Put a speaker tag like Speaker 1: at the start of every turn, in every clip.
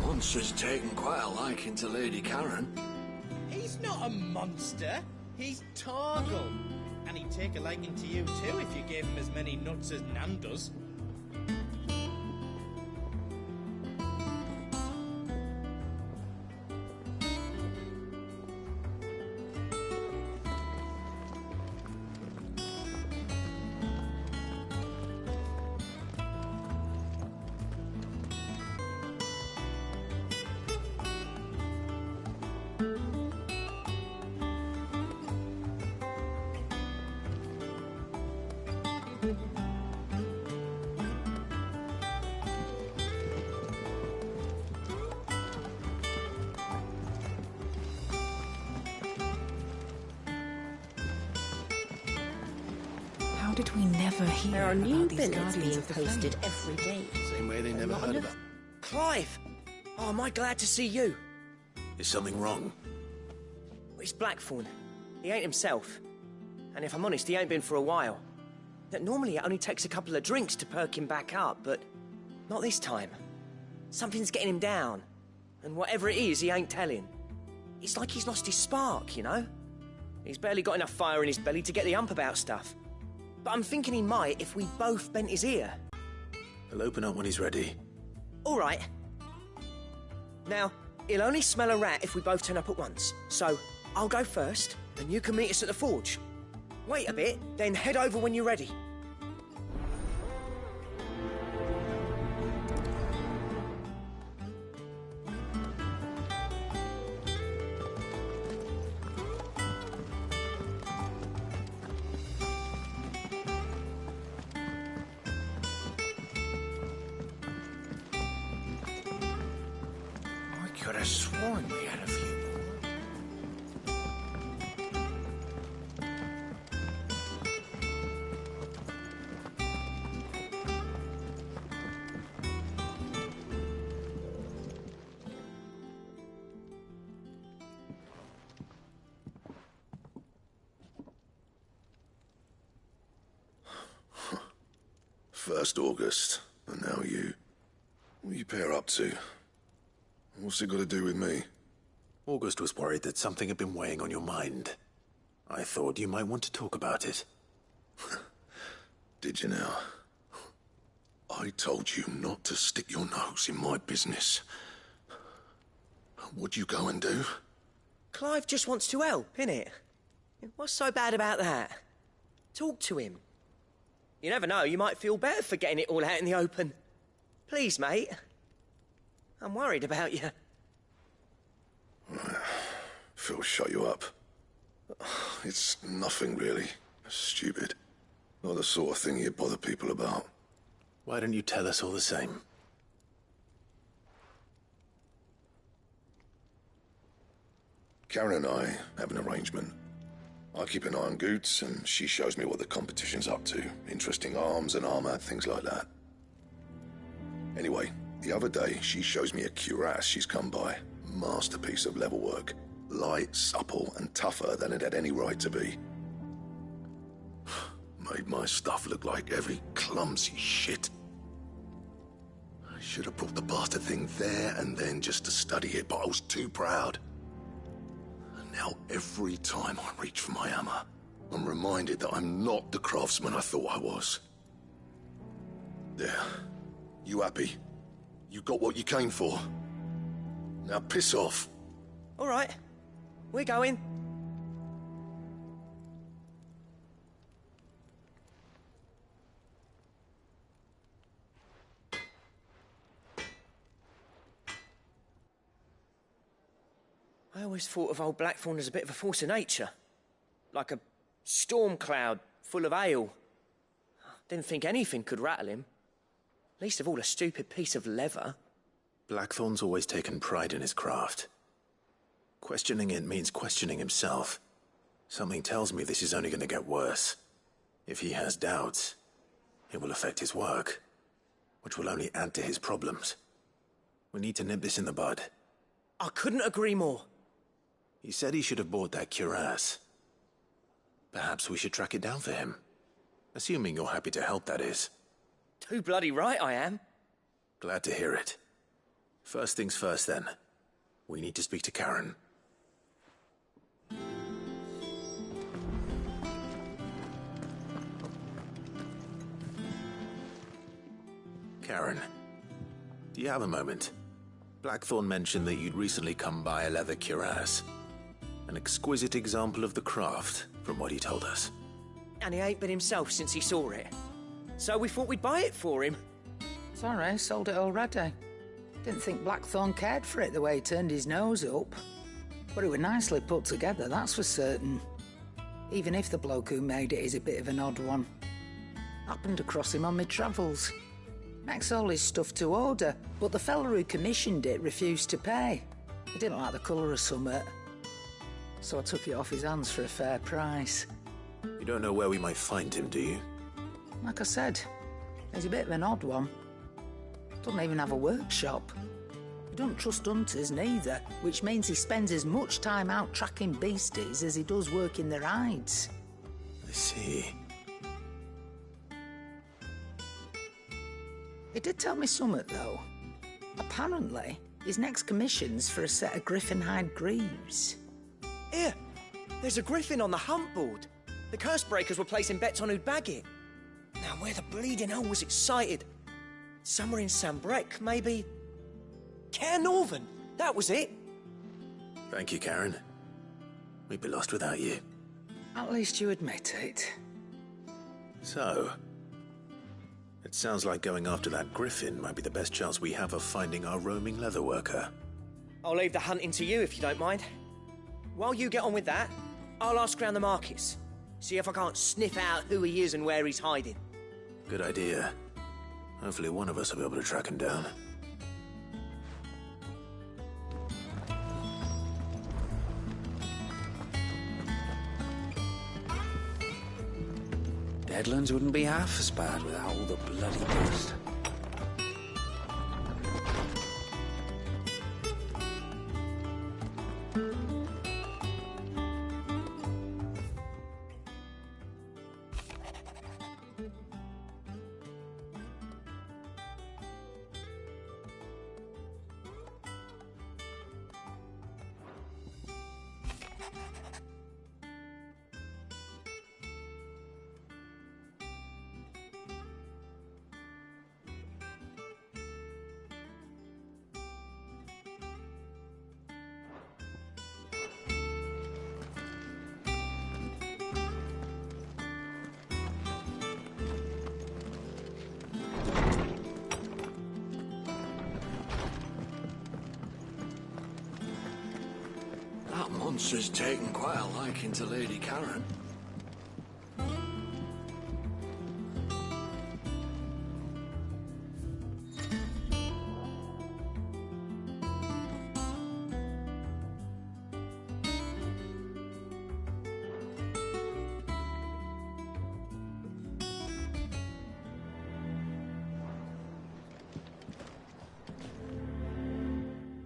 Speaker 1: monster's taken quite a liking to Lady Karen.
Speaker 2: He's not a monster. He's Torgal. And he'd take a liking to you too if you gave him as many nuts as Nan does.
Speaker 3: How did we never hear
Speaker 4: There are new
Speaker 3: about these
Speaker 4: billets
Speaker 3: Guardians
Speaker 4: being
Speaker 3: of the
Speaker 4: posted
Speaker 3: Flame?
Speaker 4: every day.
Speaker 1: Same way they never heard about.
Speaker 5: Clive! Oh, am I glad to see you?
Speaker 1: Is something wrong?
Speaker 5: It's Blackthorn. He ain't himself. And if I'm honest, he ain't been for a while. That normally it only takes a couple of drinks to perk him back up, but not this time. Something's getting him down. And whatever it is, he ain't telling. It's like he's lost his spark, you know? He's barely got enough fire in his belly to get the ump about stuff. But I'm thinking he might if we both bent his ear.
Speaker 1: He'll open up when he's ready.
Speaker 5: All right. Now, he'll only smell a rat if we both turn up at once. So, I'll go first, and you can meet us at the forge. Wait a bit, then head over when you're ready.
Speaker 1: I could have sworn we had a few more.
Speaker 6: First August, and now you. What are you pair up to? What's it got to do with me?
Speaker 1: August was worried that something had been weighing on your mind. I thought you might want to talk about it.
Speaker 6: Did you now? I told you not to stick your nose in my business. What'd you go and do?
Speaker 5: Clive just wants to help, innit? What's so bad about that? Talk to him. You never know, you might feel better for getting it all out in the open. Please, mate. I'm worried about you.
Speaker 6: Phil shut you up. It's nothing really. Stupid. Not the sort of thing you bother people about.
Speaker 1: Why don't you tell us all the same?
Speaker 6: Karen and I have an arrangement. I keep an eye on Goots, and she shows me what the competition's up to. Interesting arms and armor, things like that. Anyway, the other day, she shows me a cuirass she's come by. Masterpiece of level work. Light, supple, and tougher than it had any right to be. Made my stuff look like heavy, clumsy shit. I should have brought the bastard thing there and then just to study it, but I was too proud. And now every time I reach for my hammer, I'm reminded that I'm not the craftsman I thought I was. There. You happy? You got what you came for? Now piss off.
Speaker 5: All right. We're going. I always thought of old Blackthorn as a bit of a force of nature. Like a storm cloud full of ale. Didn't think anything could rattle him. Least of all a stupid piece of leather.
Speaker 1: Blackthorn's always taken pride in his craft. Questioning it means questioning himself. Something tells me this is only going to get worse. If he has doubts, it will affect his work, which will only add to his problems. We need to nip this in the bud.
Speaker 5: I couldn't agree more.
Speaker 1: He said he should have bought that cuirass. Perhaps we should track it down for him. Assuming you're happy to help, that is.
Speaker 5: Too bloody right I am.
Speaker 1: Glad to hear it. First things first, then. We need to speak to Karen. Karen, do you have a moment? Blackthorn mentioned that you'd recently come by a leather cuirass. An exquisite example of the craft, from what he told us.
Speaker 5: And he ain't been himself since he saw it. So we thought we'd buy it for him.
Speaker 4: Sorry, sold it already. Didn't think Blackthorn cared for it the way he turned his nose up. But it was nicely put together, that's for certain. Even if the bloke who made it is a bit of an odd one. Happened across him on my travels. Makes all his stuff to order, but the fella who commissioned it refused to pay. He didn't like the colour of summit. So I took it off his hands for a fair price.
Speaker 1: You don't know where we might find him, do you?
Speaker 4: Like I said, he's a bit of an odd one. Doesn't even have a workshop. He don't trust hunters neither, which means he spends as much time out tracking beasties as he does working their hides.
Speaker 1: I see.
Speaker 4: He did tell me something, though. Apparently, his next commission's for a set of griffin hide greaves.
Speaker 5: Here, there's a griffin on the hunt board. The curse breakers were placing bets on who'd bag it. Now, where the bleeding hell was it sighted? Somewhere in Sambrec, maybe... Care Northern, that was it.
Speaker 1: Thank you, Karen. We'd be lost without you.
Speaker 4: At least you admit it.
Speaker 1: So, it sounds like going after that griffin might be the best chance we have of finding our roaming leatherworker.
Speaker 5: I'll leave the hunting to you if you don't mind. While you get on with that, I'll ask around the markets. See if I can't sniff out who he is and where he's hiding.
Speaker 1: Good idea. Hopefully one of us will be able to track him down.
Speaker 7: Deadlands wouldn't be half as bad without all the bloody dust.
Speaker 8: That monster's taken quite a liking to Lady Karen.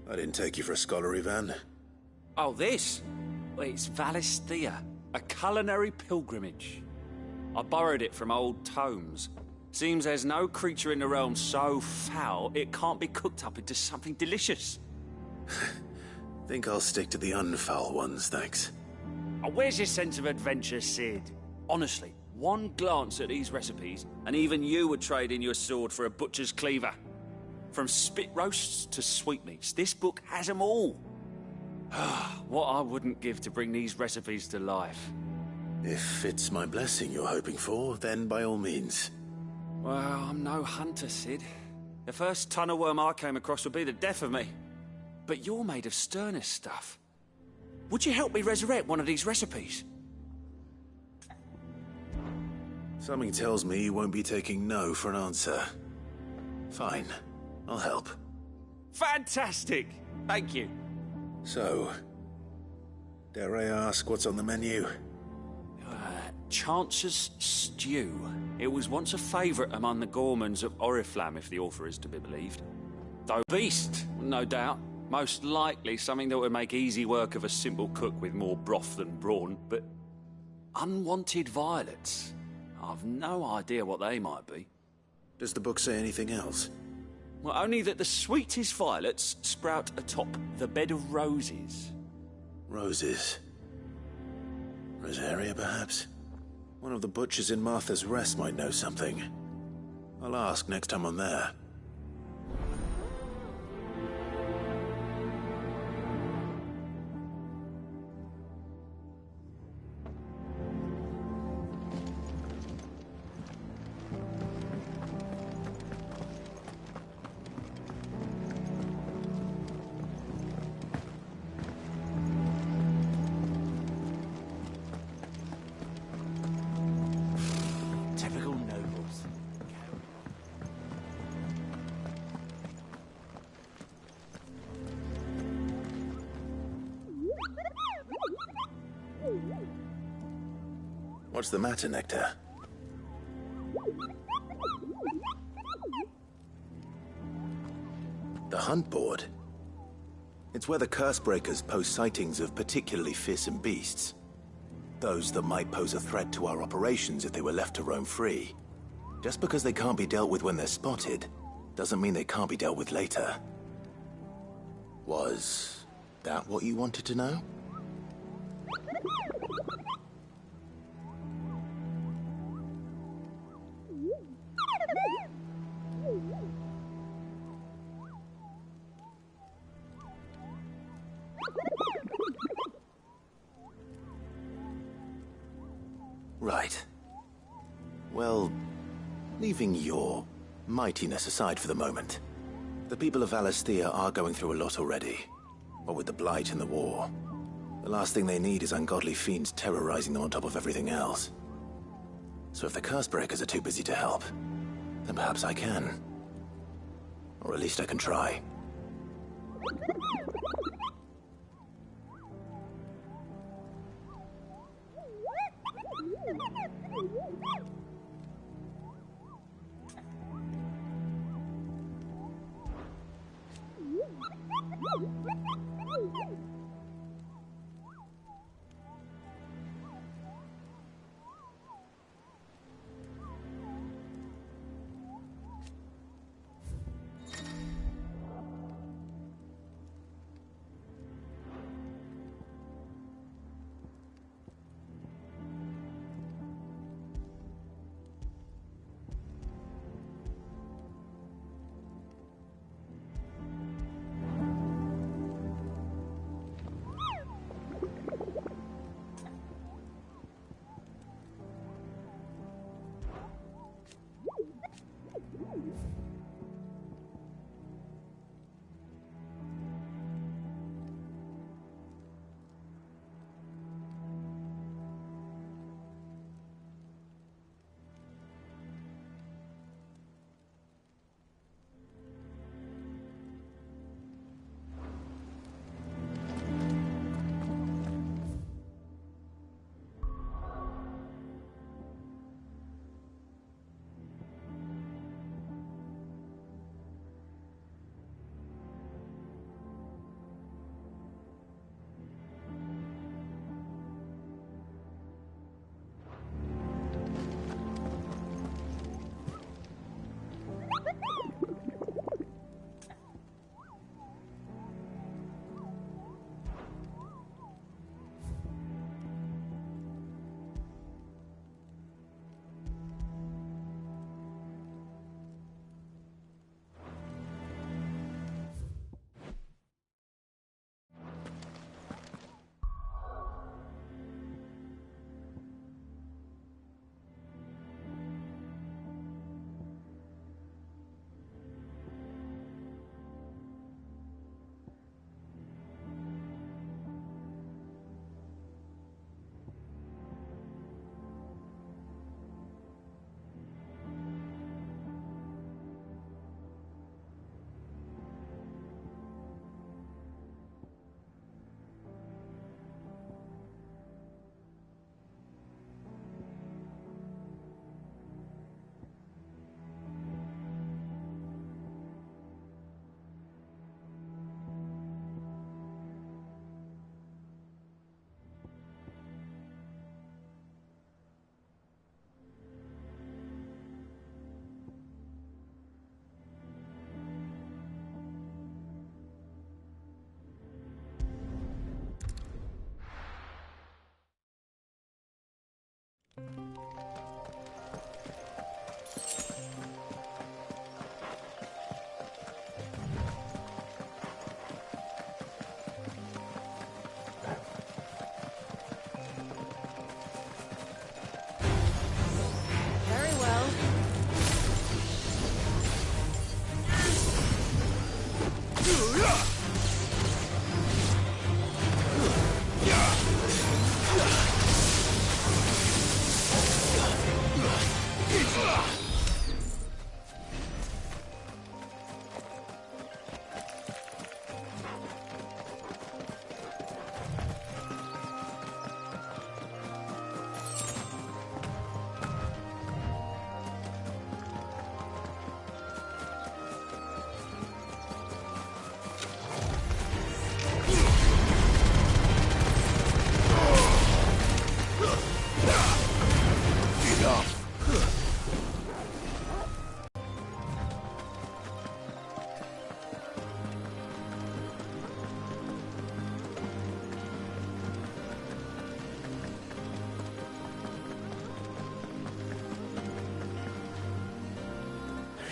Speaker 1: I didn't take you for a scholar, Ivan.
Speaker 7: Oh, this? Well, it's Valisthea, a culinary pilgrimage. I borrowed it from old tomes. Seems there's no creature in the realm so foul it can't be cooked up into something delicious.
Speaker 1: Think I'll stick to the unfoul ones, thanks.
Speaker 7: Oh, where's your sense of adventure, Sid? Honestly, one glance at these recipes, and even you would trade in your sword for a butcher's cleaver. From spit roasts to sweetmeats, this book has them all. What I wouldn't give to bring these recipes to life.
Speaker 1: If it's my blessing you're hoping for, then by all means.
Speaker 7: Well, I'm no hunter, Sid. The first tunnel worm I came across would be the death of me. But you're made of sterner stuff. Would you help me resurrect one of these recipes?
Speaker 1: Something tells me you won't be taking no for an answer. Fine, I'll help.
Speaker 7: Fantastic! Thank you.
Speaker 1: So, dare I ask what's on the menu?
Speaker 7: Chance's Stew. It was once a favourite among the gourmands of Oriflamme, if the author is to be believed. Though beast, no doubt. Most likely something that would make easy work of a simple cook with more broth than brawn, but unwanted violets. I've no idea what they might be.
Speaker 1: Does the book say anything else?
Speaker 7: Well, only that the sweetest violets sprout atop the bed of roses.
Speaker 1: Roses. Rosaria, perhaps? One of the butchers in Martha's Rest might know something. I'll ask next time I'm there.
Speaker 2: Typical nobles.
Speaker 1: What's the matter, Nectar? The hunt board? It's where the Cursebreakers post sightings of particularly fearsome beasts. Those that might pose a threat to our operations if they were left to roam free. Just because they can't be dealt with when they're spotted, doesn't mean they can't be dealt with later. Was that what you wanted to know? Right. Well, leaving your mightiness aside for the moment, the people of Alastia are going through a lot already. What with the Blight and the war. The last thing they need is ungodly fiends terrorizing them on top of everything else. So if the Cursebreakers are too busy to help, then perhaps I can. Or at least I can try.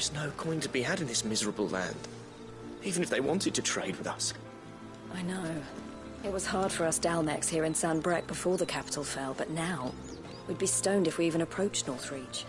Speaker 5: There's no coin to be had in this miserable land, even if they wanted to trade with us.
Speaker 9: I know. It was hard for us Dalmex here in San Brek before the capital fell, but now we'd be stoned if we even approached Northreach.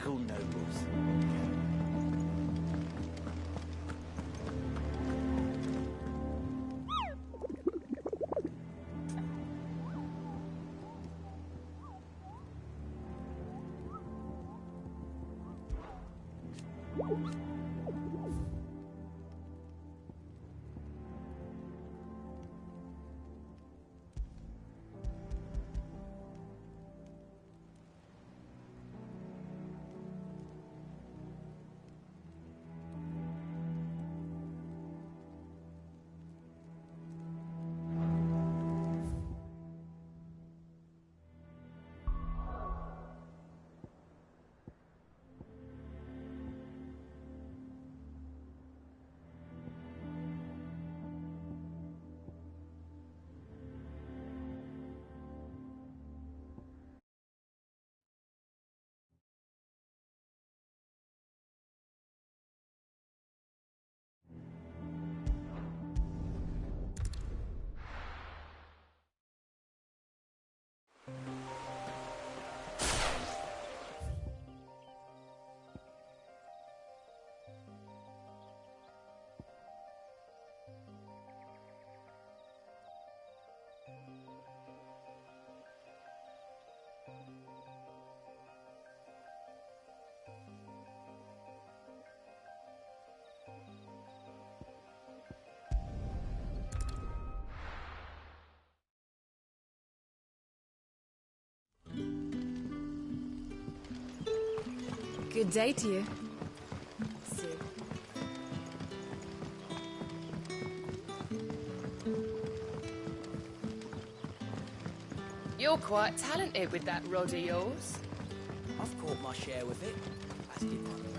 Speaker 10: typical nobles.
Speaker 3: Good day to you. See.
Speaker 11: You're quite talented with that rod of yours.
Speaker 10: I've caught my share with it. As did my grandfather.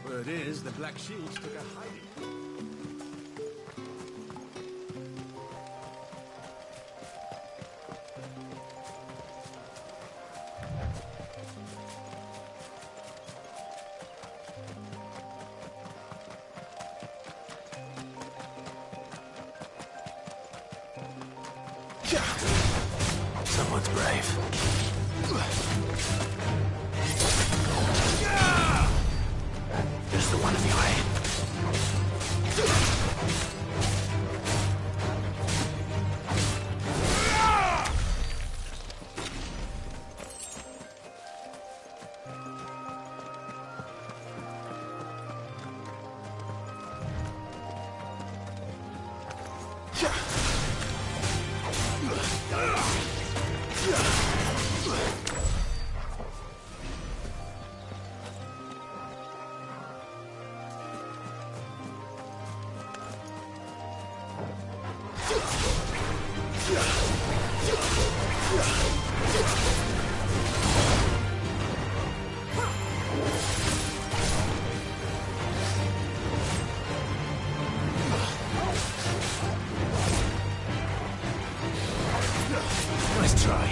Speaker 12: Word is, the Black Shields took a hiding.
Speaker 1: Someone's brave. There's the one anyway. Nice try.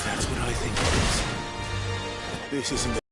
Speaker 1: That's what I think it is. This isn't...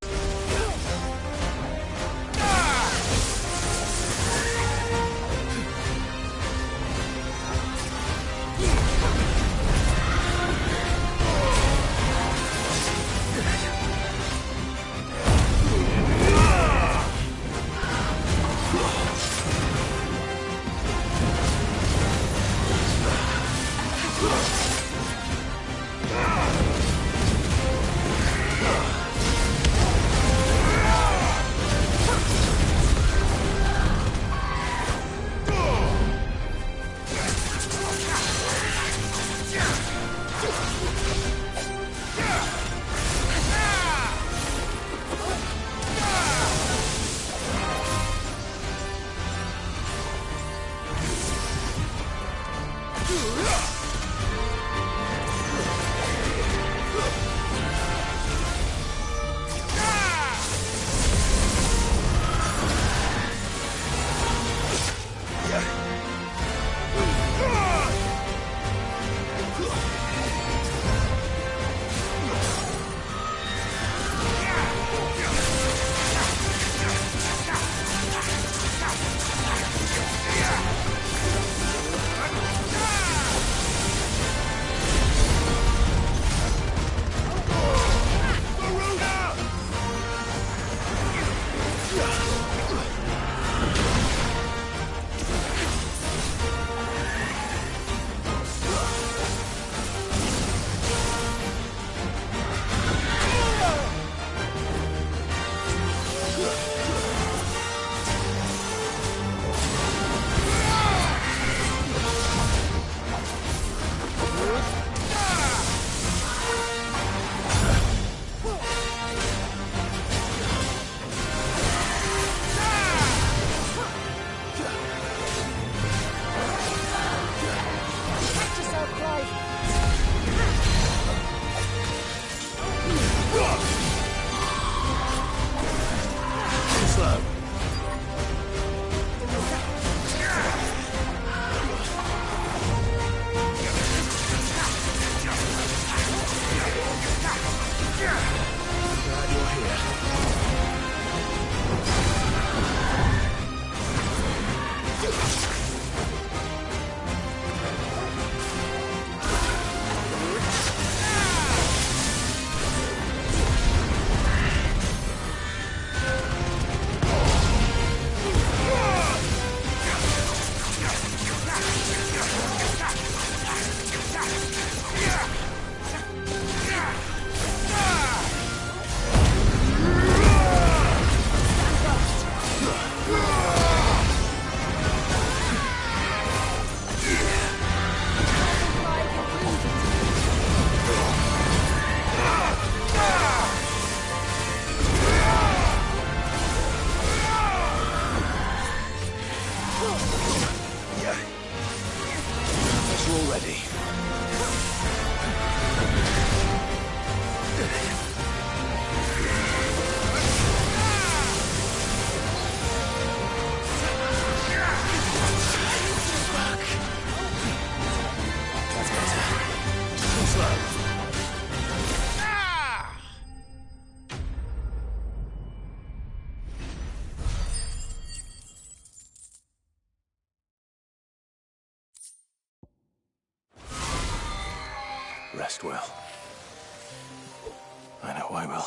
Speaker 1: Rest well. I know I will.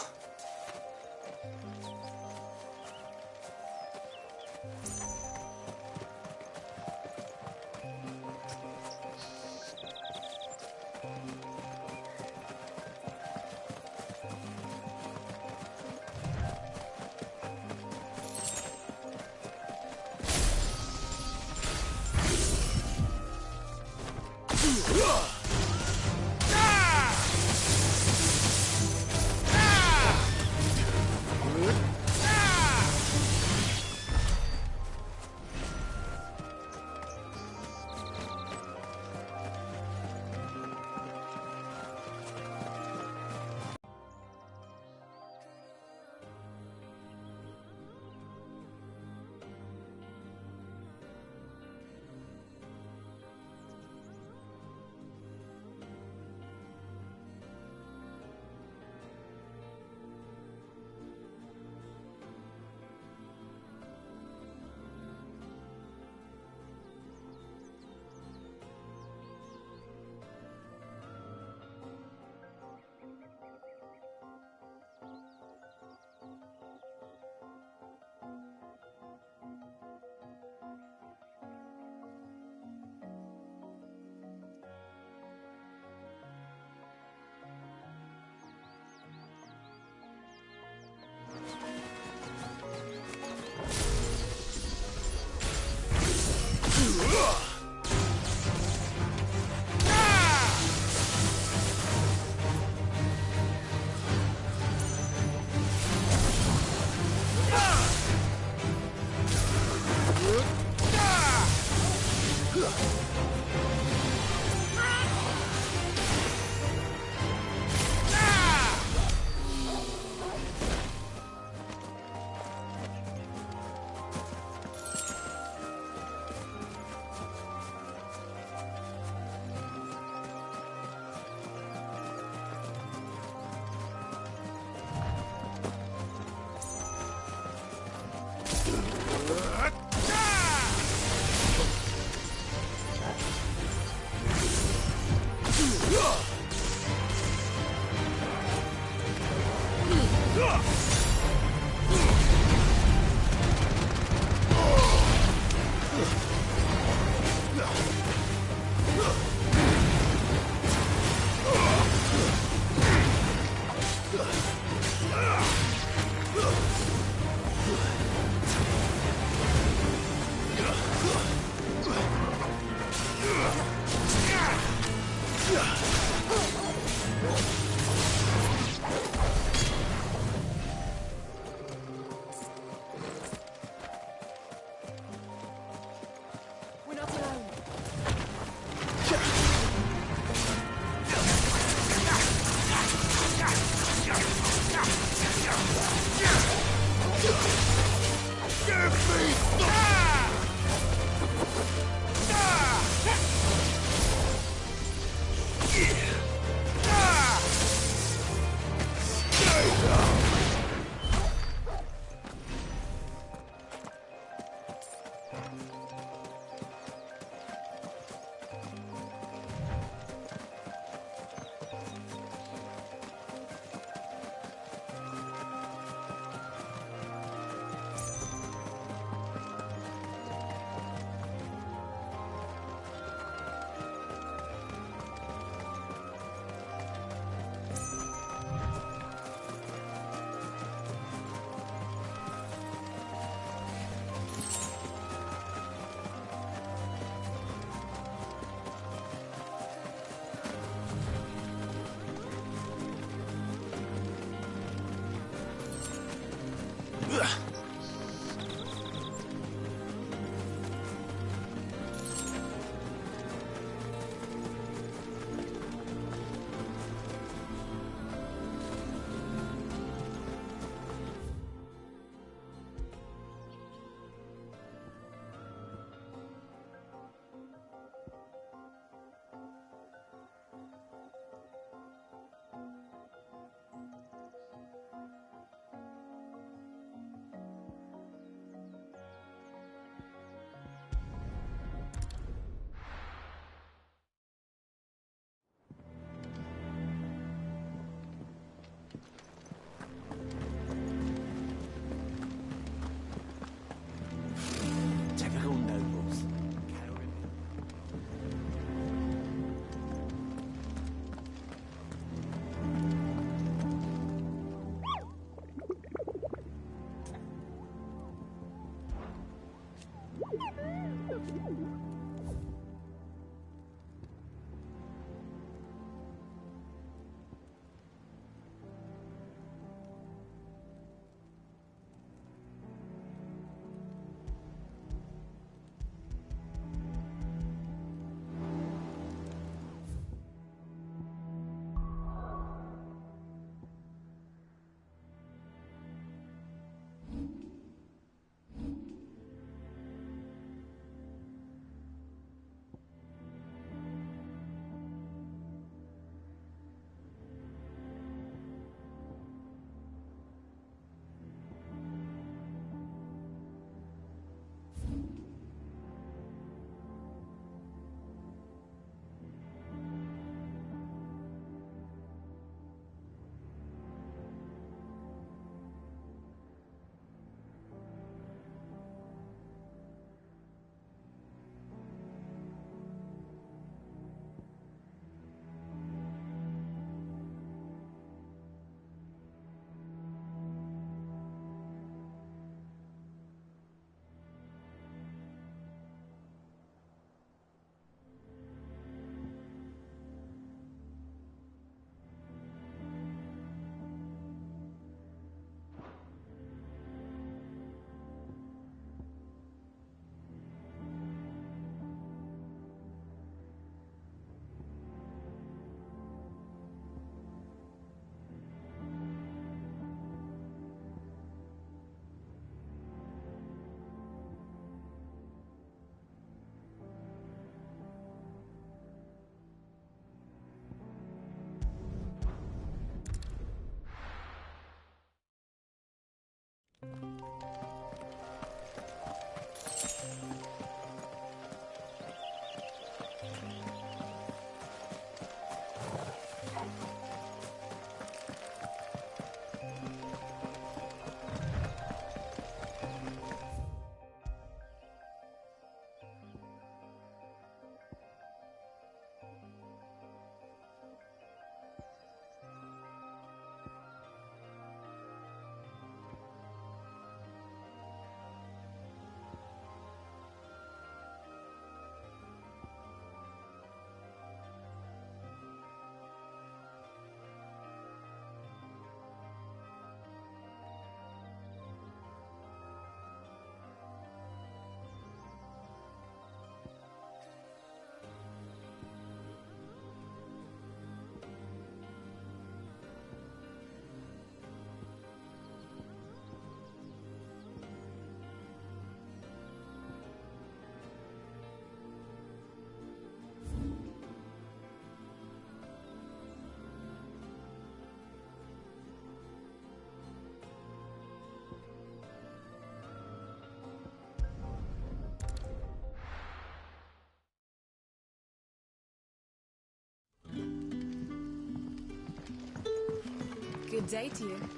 Speaker 3: Good day to you.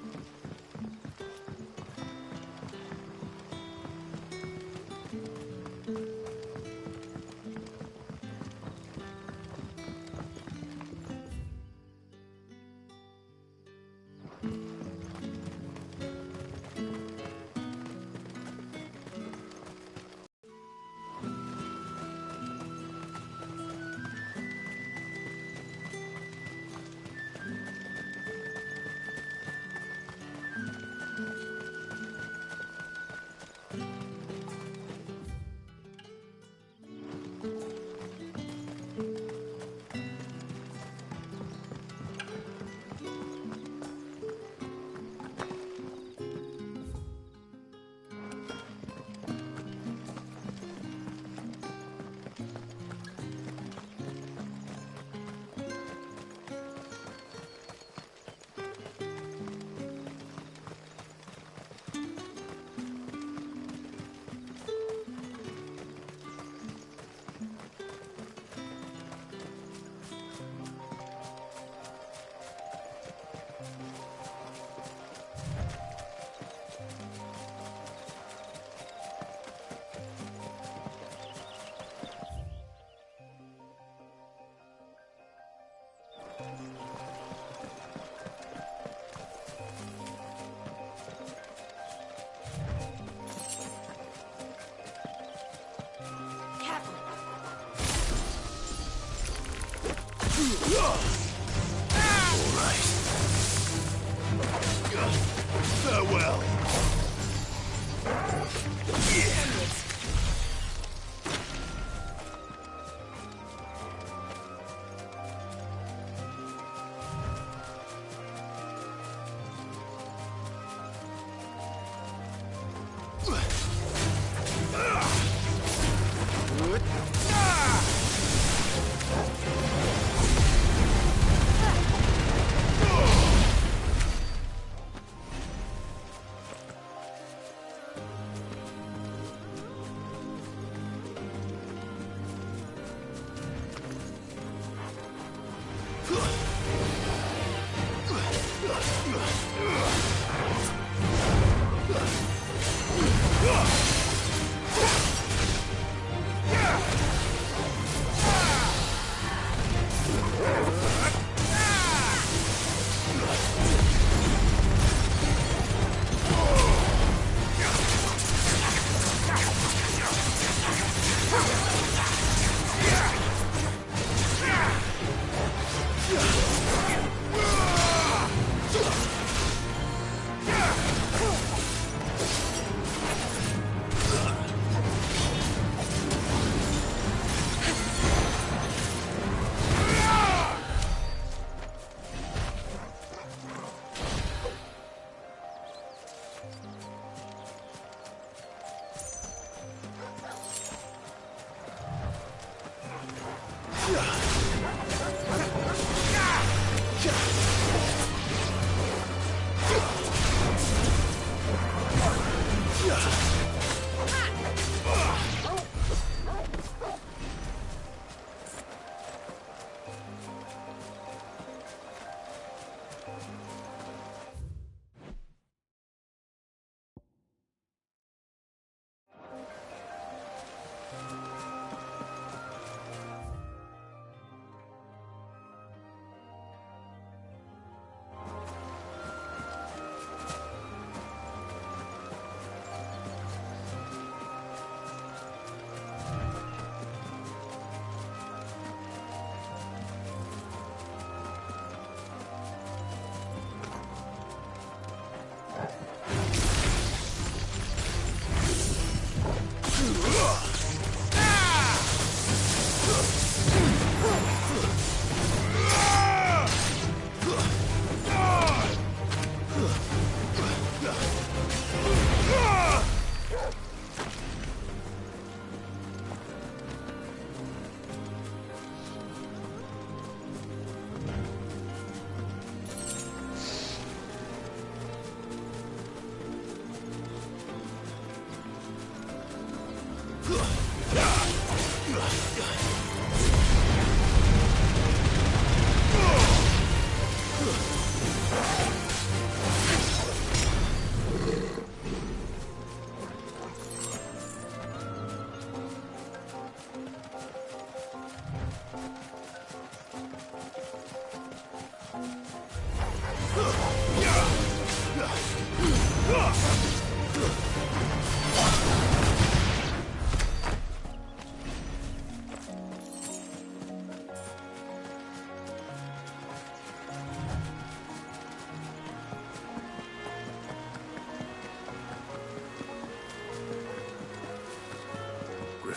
Speaker 6: Farewell.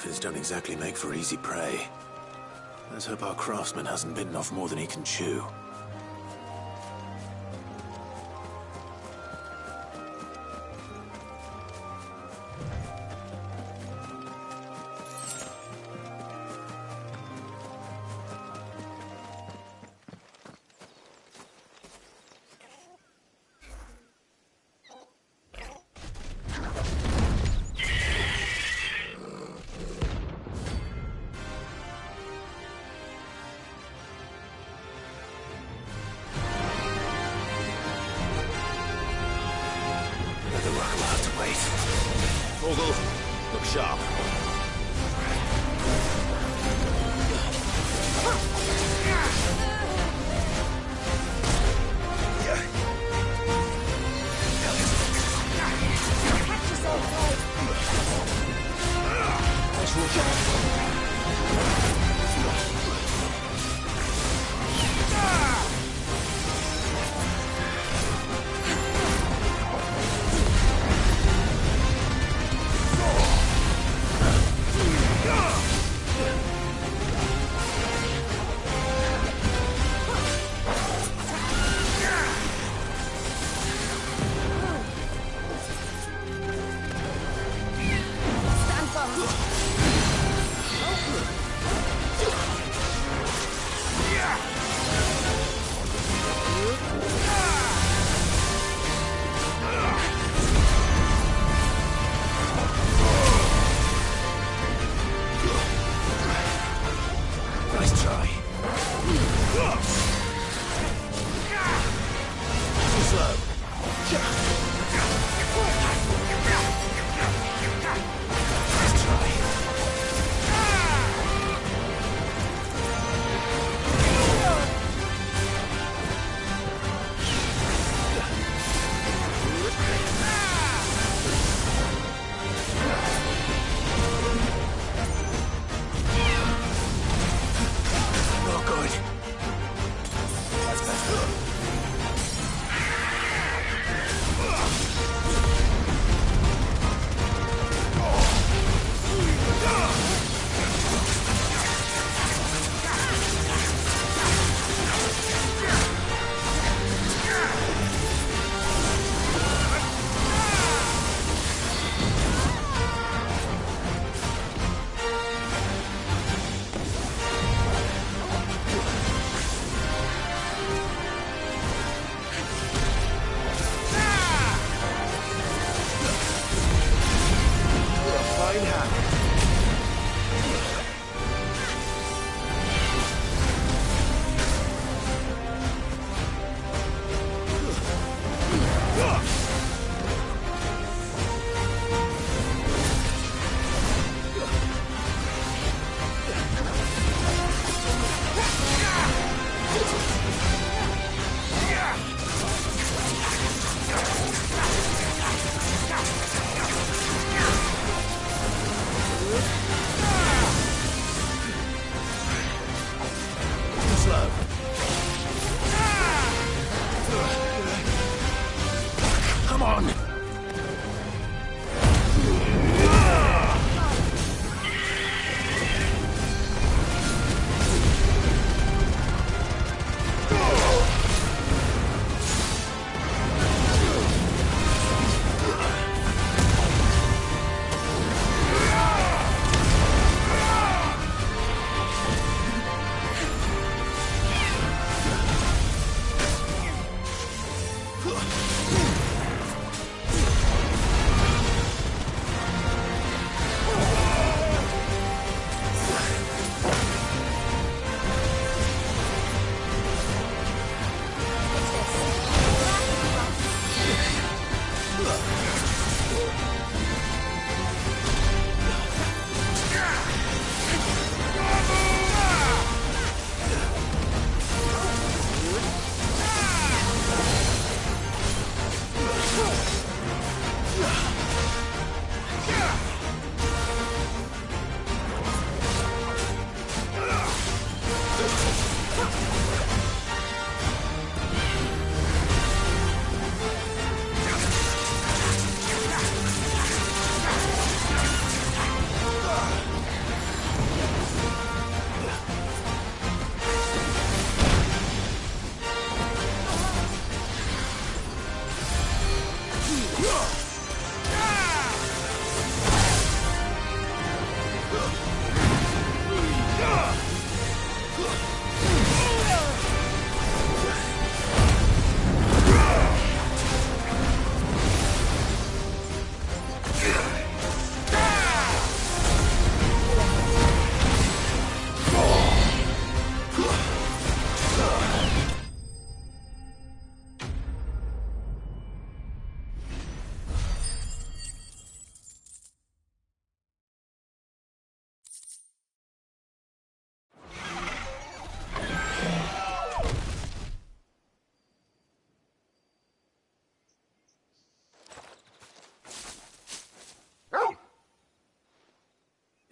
Speaker 1: Griffins don't exactly make for easy prey. Let's hope our craftsman hasn't bitten off more than he can chew.
Speaker 6: Look sharp.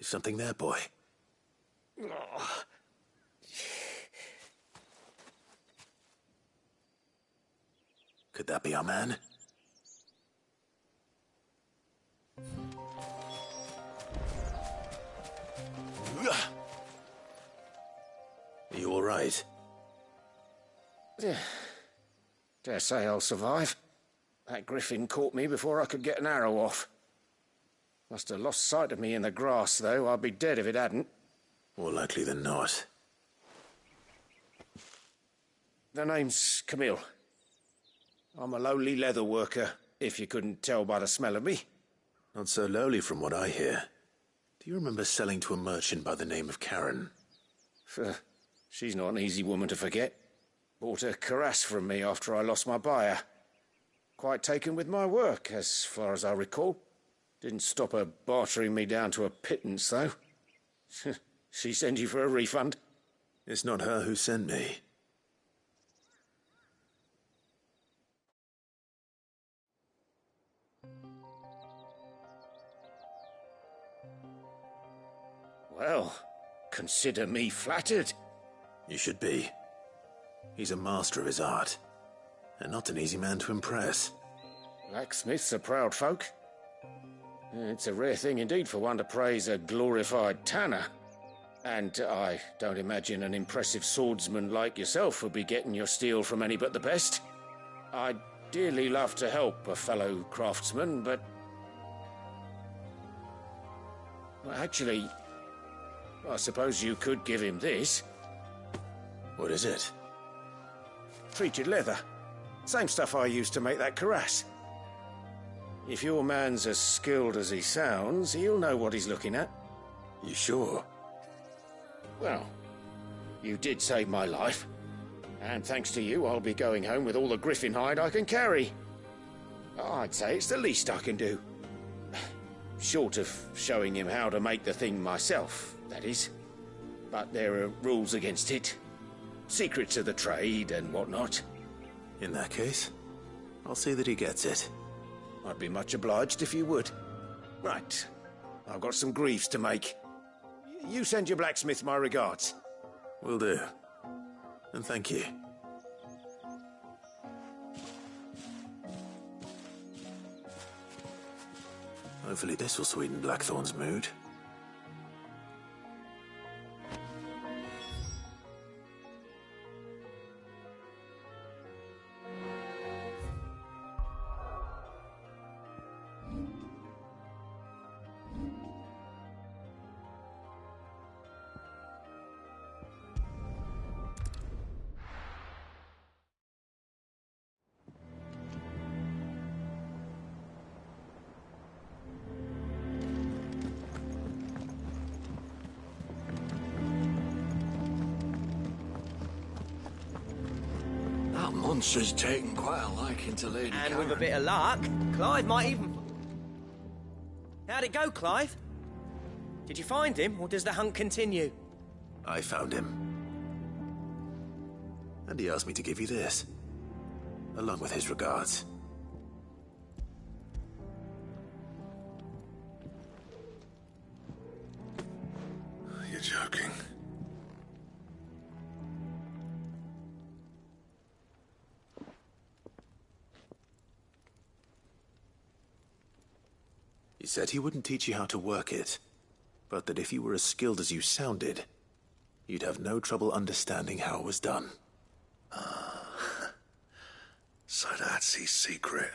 Speaker 1: Something there, boy? Could that be our man? Are you all right?
Speaker 13: Dare say I'll survive. That griffin caught me before I could get an arrow off. Must have lost sight of me in the grass, though. I'd be dead if it hadn't.
Speaker 1: More likely than not.
Speaker 13: The name's Camille. I'm a lowly leather worker, if you couldn't tell by the smell of me.
Speaker 1: Not so lowly from what I hear. Do you remember selling to a merchant by the name of Karen?
Speaker 13: She's not an easy woman to forget. Bought a cuirass from me after I lost my buyer. Quite taken with my work, as far as I recall. Didn't stop her bartering me down to a pittance, though. She sent you for a refund?
Speaker 1: It's not her who sent me.
Speaker 13: Well, consider me flattered.
Speaker 1: You should be. He's a master of his art, and not an easy man to impress.
Speaker 13: Blacksmiths are proud folk. It's a rare thing indeed for one to praise a glorified tanner. And I don't imagine an impressive swordsman like yourself would be getting your steel from any but the best. I'd dearly love to help a fellow craftsman, but... Well, actually, I suppose you could give him this.
Speaker 1: What is it?
Speaker 13: Treated leather. Same stuff I used to make that cuirass. If your man's as skilled as he sounds, he'll know what he's looking at.
Speaker 1: You sure?
Speaker 13: Well, you did save my life. And thanks to you, I'll be going home with all the griffin hide I can carry. I'd say it's the least I can do. Short of showing him how to make the thing myself, that is. But there are rules against it. Secrets of the trade and whatnot.
Speaker 1: In that case, I'll see that he gets it.
Speaker 13: I'd be much obliged if you would. Right. I've got some greaves to make. You send your blacksmith my regards.
Speaker 1: Will do. And thank you. Hopefully this will sweeten Blackthorn's mood.
Speaker 8: Monster's taken quite a liking to Lady
Speaker 5: And
Speaker 8: Karen.
Speaker 5: with a bit of luck, Clive might even... How'd it go, Clive? Did you find him, or does the hunt continue?
Speaker 1: I found him. And he asked me to give you this, along with his regards.
Speaker 6: You're joking.
Speaker 1: He said he wouldn't teach you how to work it, but that if you were as skilled as you sounded, you'd have no trouble understanding how it was done.
Speaker 6: So that's his secret.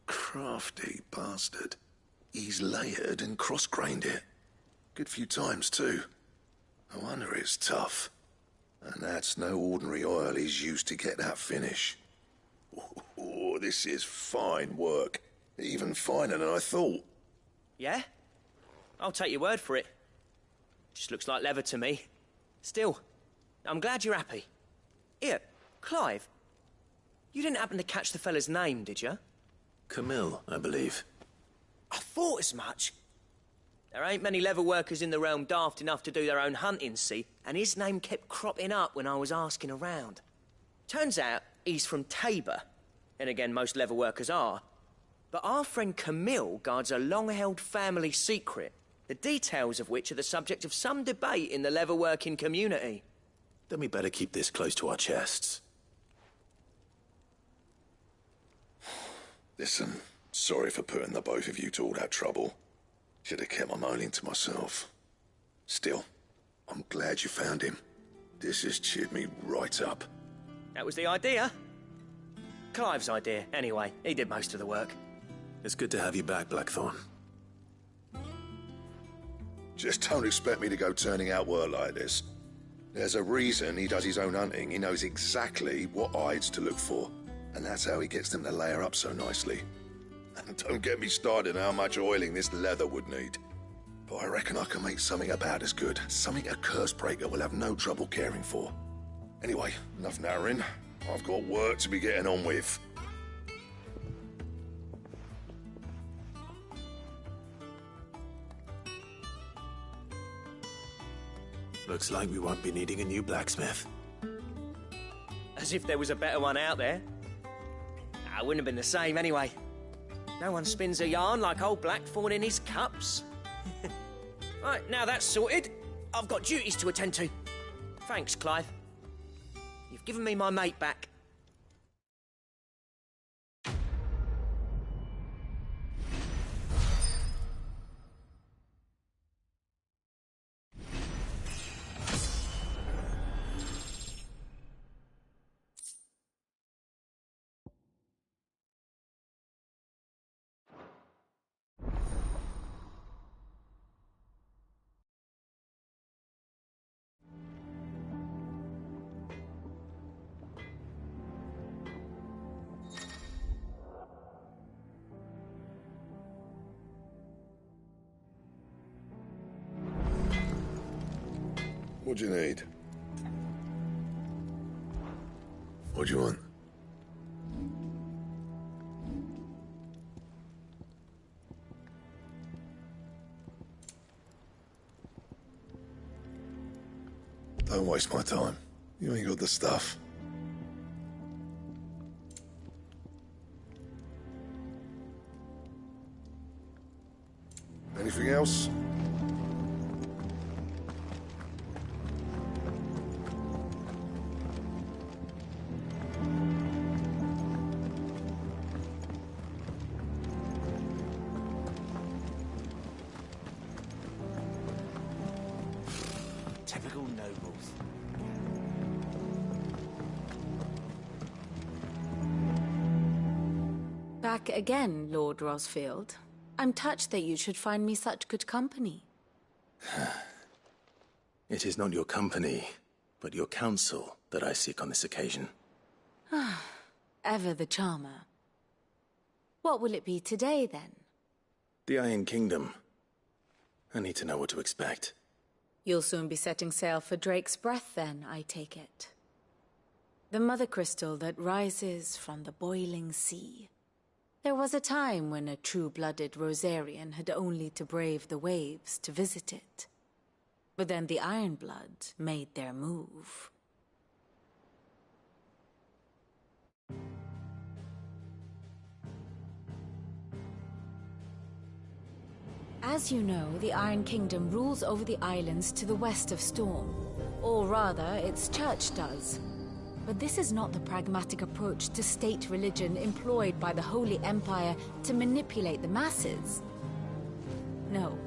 Speaker 6: Crafty bastard. He's layered and cross-grained it. Good few times, too. No wonder it's tough. And that's no ordinary oil he's used to get that finish. Oh, this is fine work. Even finer than I thought.
Speaker 5: Yeah? I'll take your word for it. Just looks like leather to me. Still, I'm glad you're happy. Here, Clive. You didn't happen to catch the fella's name, did you?
Speaker 1: Camille, I believe.
Speaker 5: I thought as much. There ain't many leather workers in the realm daft enough to do their own hunting, see? And his name kept cropping up when I was asking around. Turns out he's from Tabor. And again, most leather workers are. But our friend Camille guards a long-held family secret. the details of which are the subject of some debate in the leatherworking community.
Speaker 1: Then we better keep this close to our chests.
Speaker 6: Listen, sorry for putting the both of you to all that trouble. Should have kept my moaning to myself. Still, I'm glad you found him. This has cheered me right up.
Speaker 5: That was the idea. Clive's idea, anyway. He did most of the work.
Speaker 1: It's good to have you back, Blackthorn.
Speaker 6: Just don't expect me to go turning out work like this. There's a reason he does his own hunting. He knows exactly what hides to look for. And that's how he gets them to layer up so nicely. And don't get me started on how much oiling this leather would need. But I reckon I can make something about as good. Something a Cursebreaker will have no trouble caring for. Anyway, enough nattering. I've got work to be getting on with.
Speaker 1: Looks like we won't be needing a new blacksmith.
Speaker 5: As if there was a better one out there. Nah, it wouldn't have been the same anyway. No one spins a yarn like old Blackthorn in his cups. Right, now that's sorted, I've got duties to attend to. Thanks, Clive. You've given me my mate back.
Speaker 6: What do you need? What do you want? Don't waste my time. You ain't got the stuff. Anything else?
Speaker 10: Typical nobles.
Speaker 3: Back again, Lord Rosfield. I'm touched that you should find me such good company.
Speaker 1: It is not your company, but your counsel that I seek on this occasion.
Speaker 3: Ever the charmer. What will it be today, then?
Speaker 1: The Iron Kingdom. I need to know what to expect.
Speaker 3: You'll soon be setting sail for Drake's Breath, then, I take it. The mother crystal that rises from the boiling sea. There was a time when a true-blooded Rosarian had only to brave the waves to visit it. But then the Ironblood made their move. As you know, the Iron Kingdom rules over the islands to the west of Storm. Or rather, its church does. But this is not the pragmatic approach to state religion employed by the Holy Empire to manipulate the masses. No,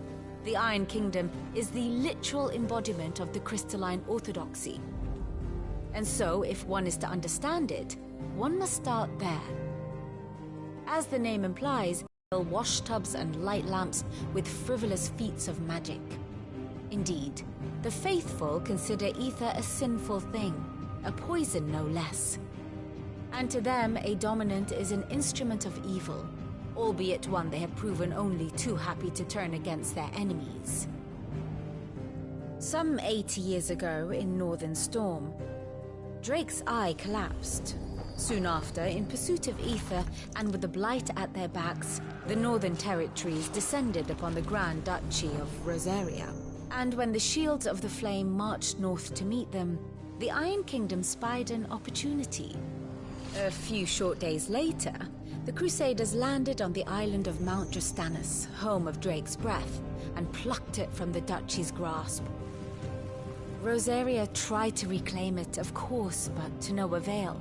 Speaker 3: the Iron Kingdom is the literal embodiment of the crystalline orthodoxy. And so, if one is to understand it, one must start there. As the name implies, wash tubs and light lamps with frivolous feats of magic. Indeed, the faithful consider ether a sinful thing, a poison no less. And to them, a dominant is an instrument of evil, albeit one they have proven only too happy to turn against their enemies. Some 80 years ago in Northern Storm, Drake's eye collapsed. Soon after, in pursuit of ether and with the blight at their backs, the Northern Territories descended upon the Grand Duchy of Rosaria. And when the Shields of the Flame marched north to meet them, the Iron Kingdom spied an opportunity. A few short days later, the Crusaders landed on the island of Mount Justanus, home of Drake's Breath, and plucked it from the Duchy's grasp. Rosaria tried to reclaim it, of course, but to no avail.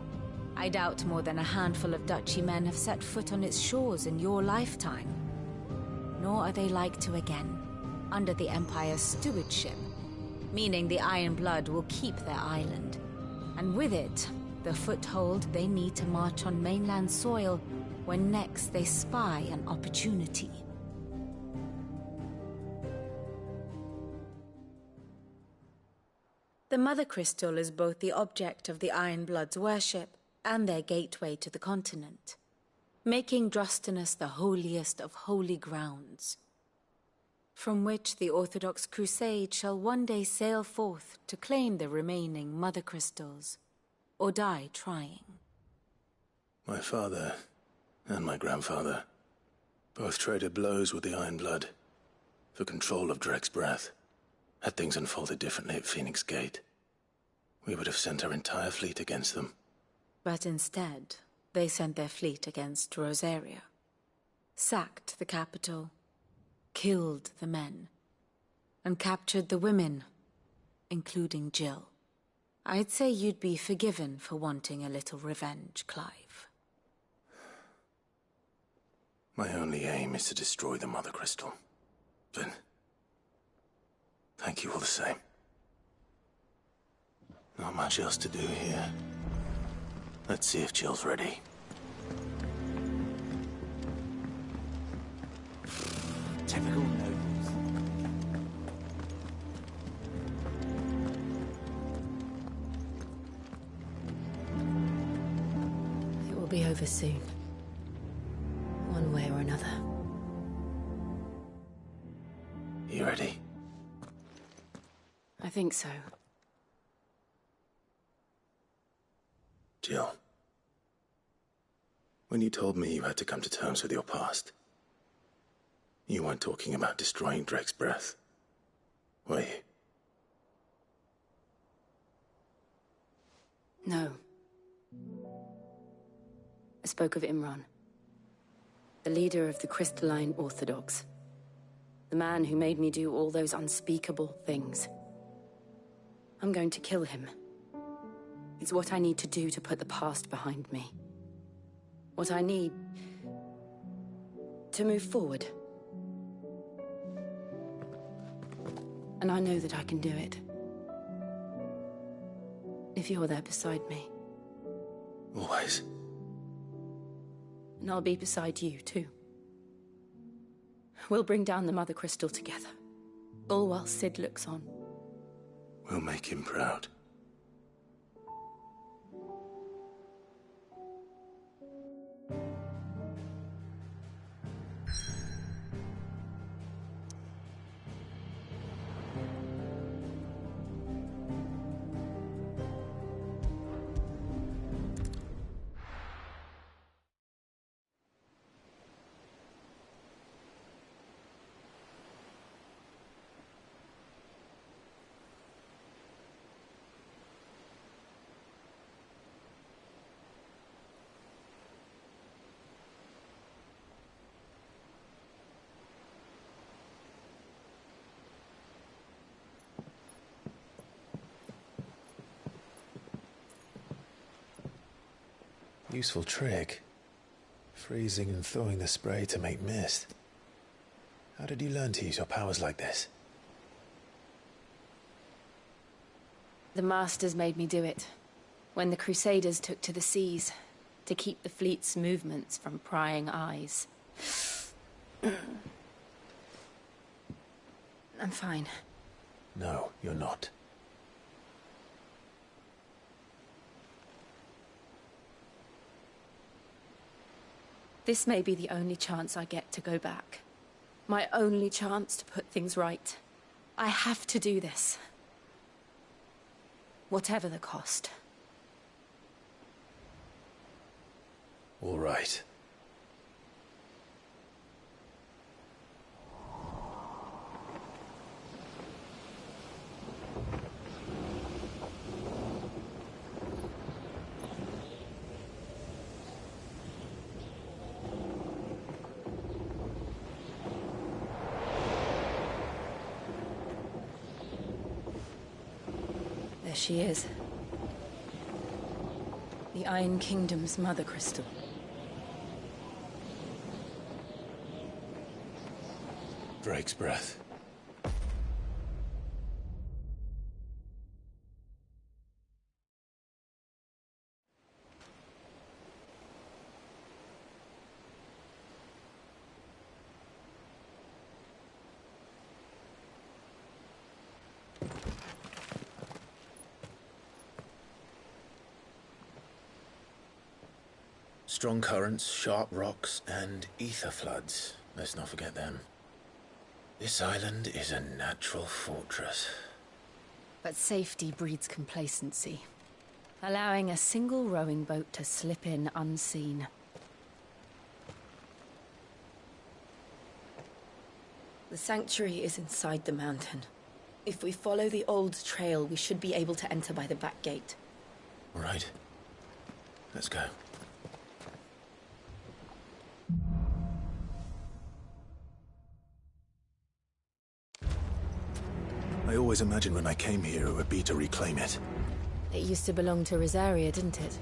Speaker 3: I doubt more than a handful of Duchy men have set foot on its shores in your lifetime. Nor are they like to again, under the Empire's stewardship, meaning the Iron Blood will keep their island, and with it, the foothold they need to march on mainland soil when next they spy an opportunity. The Mother Crystal is both the object of the Iron Blood's worship and their gateway to the continent, making Drostanus the holiest of holy grounds, from which the Orthodox Crusade shall one day sail forth to claim the remaining Mother Crystals, or die trying.
Speaker 1: My father and my grandfather both traded blows with the Iron Blood for control of Drake's Breath. Had things unfolded differently at Phoenix Gate, we would have sent our entire fleet against them.
Speaker 3: But instead, they sent their fleet against Rosaria, sacked the capital, killed the men, and captured the women, including Jill. I'd say you'd be forgiven for wanting a little revenge, Clive.
Speaker 1: My only aim is to destroy the Mother Crystal. But thank you all the same. Not much else to do here. Let's see if Jill's ready.
Speaker 7: Typical nobles.
Speaker 9: It will be over soon. One way or another.
Speaker 1: You ready?
Speaker 9: I think so.
Speaker 1: Jill, when you told me you had to come to terms with your past, you weren't talking about destroying Drake's Breath, were you?
Speaker 9: No. I spoke of Imran, the leader of the Crystalline Orthodox. The man who made me do all those unspeakable things. I'm going to kill him. It's what I need to do to put the past behind me. What I need to move forward. And I know that I can do it. If you're there beside me.
Speaker 1: Always.
Speaker 9: And I'll be beside you, too. We'll bring down the Mother Crystal together. All while Sid looks on.
Speaker 1: We'll make him proud. Useful trick. Freezing and thawing the spray to make mist. How did you learn to use your powers like this?
Speaker 9: The Masters made me do it. When the Crusaders took to the seas, to keep the fleet's movements from prying eyes. I'm fine.
Speaker 1: No, you're not.
Speaker 9: This may be the only chance I get to go back. My only chance to put things right. I have to do this. Whatever the cost.
Speaker 1: All right.
Speaker 9: There she is. The Iron Kingdom's mother crystal.
Speaker 1: Drake's breath. Strong currents, sharp rocks, and ether floods. Let's not forget them. This island is a natural fortress.
Speaker 3: But safety breeds complacency, allowing a single rowing boat to slip in unseen.
Speaker 9: The sanctuary is inside the mountain. If we follow the old trail, we should be able to enter by the back gate.
Speaker 1: All right. Let's go. I always imagined when I came here it would be to reclaim it.
Speaker 3: It used to belong to Rosaria, didn't it?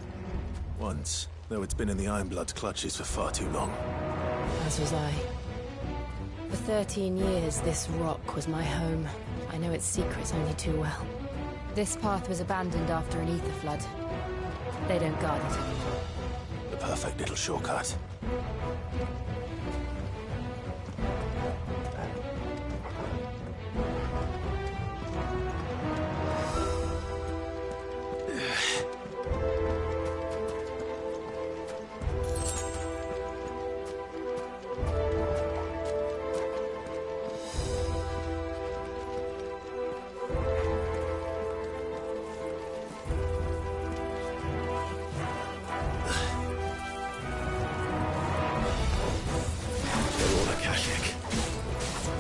Speaker 1: Once, though it's been in the Ironblood's clutches for far too long.
Speaker 3: As was I. For 13 years, this rock was my home. I know its secrets only too well. This path was abandoned after an ether flood. They don't guard it anymore.
Speaker 1: The perfect little shortcut.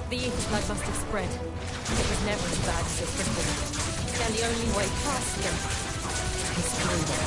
Speaker 3: The ether flood must have spread. It was never as bad as this crystal. And the only way past them is through them.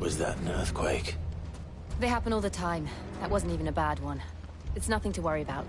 Speaker 3: Was that an earthquake? They happen all the time. That wasn't even a bad one. It's nothing to worry about.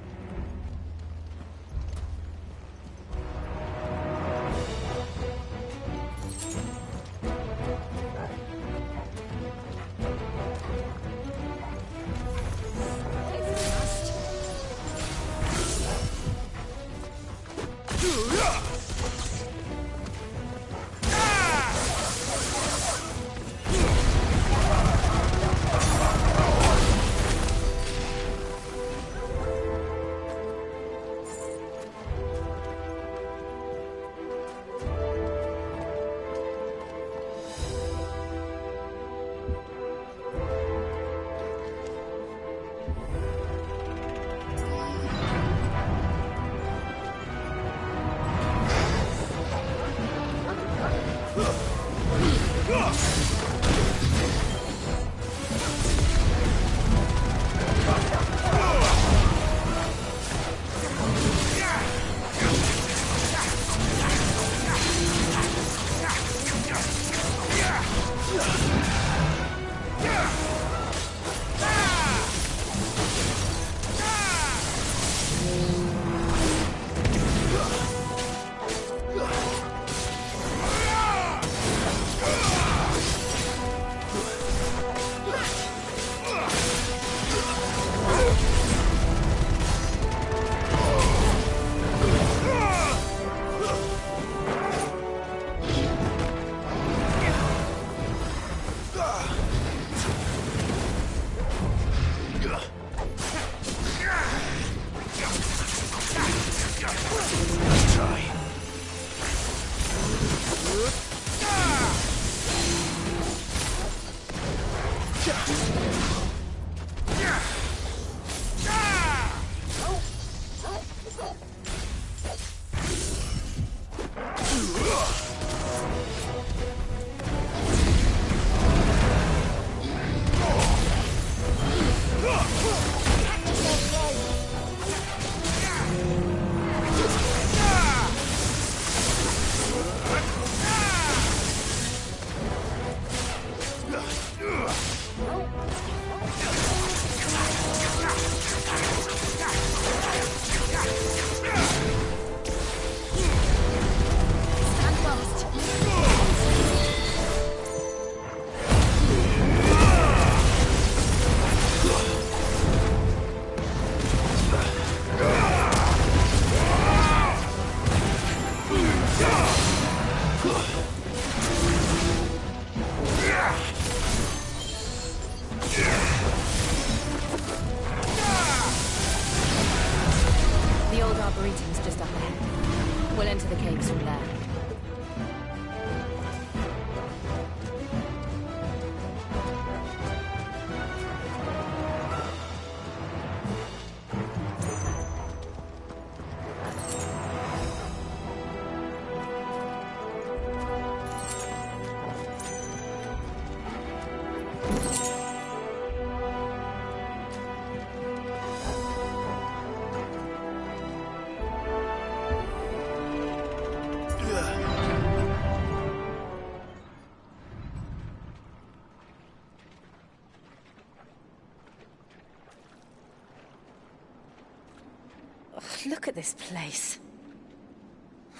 Speaker 3: Look at this place.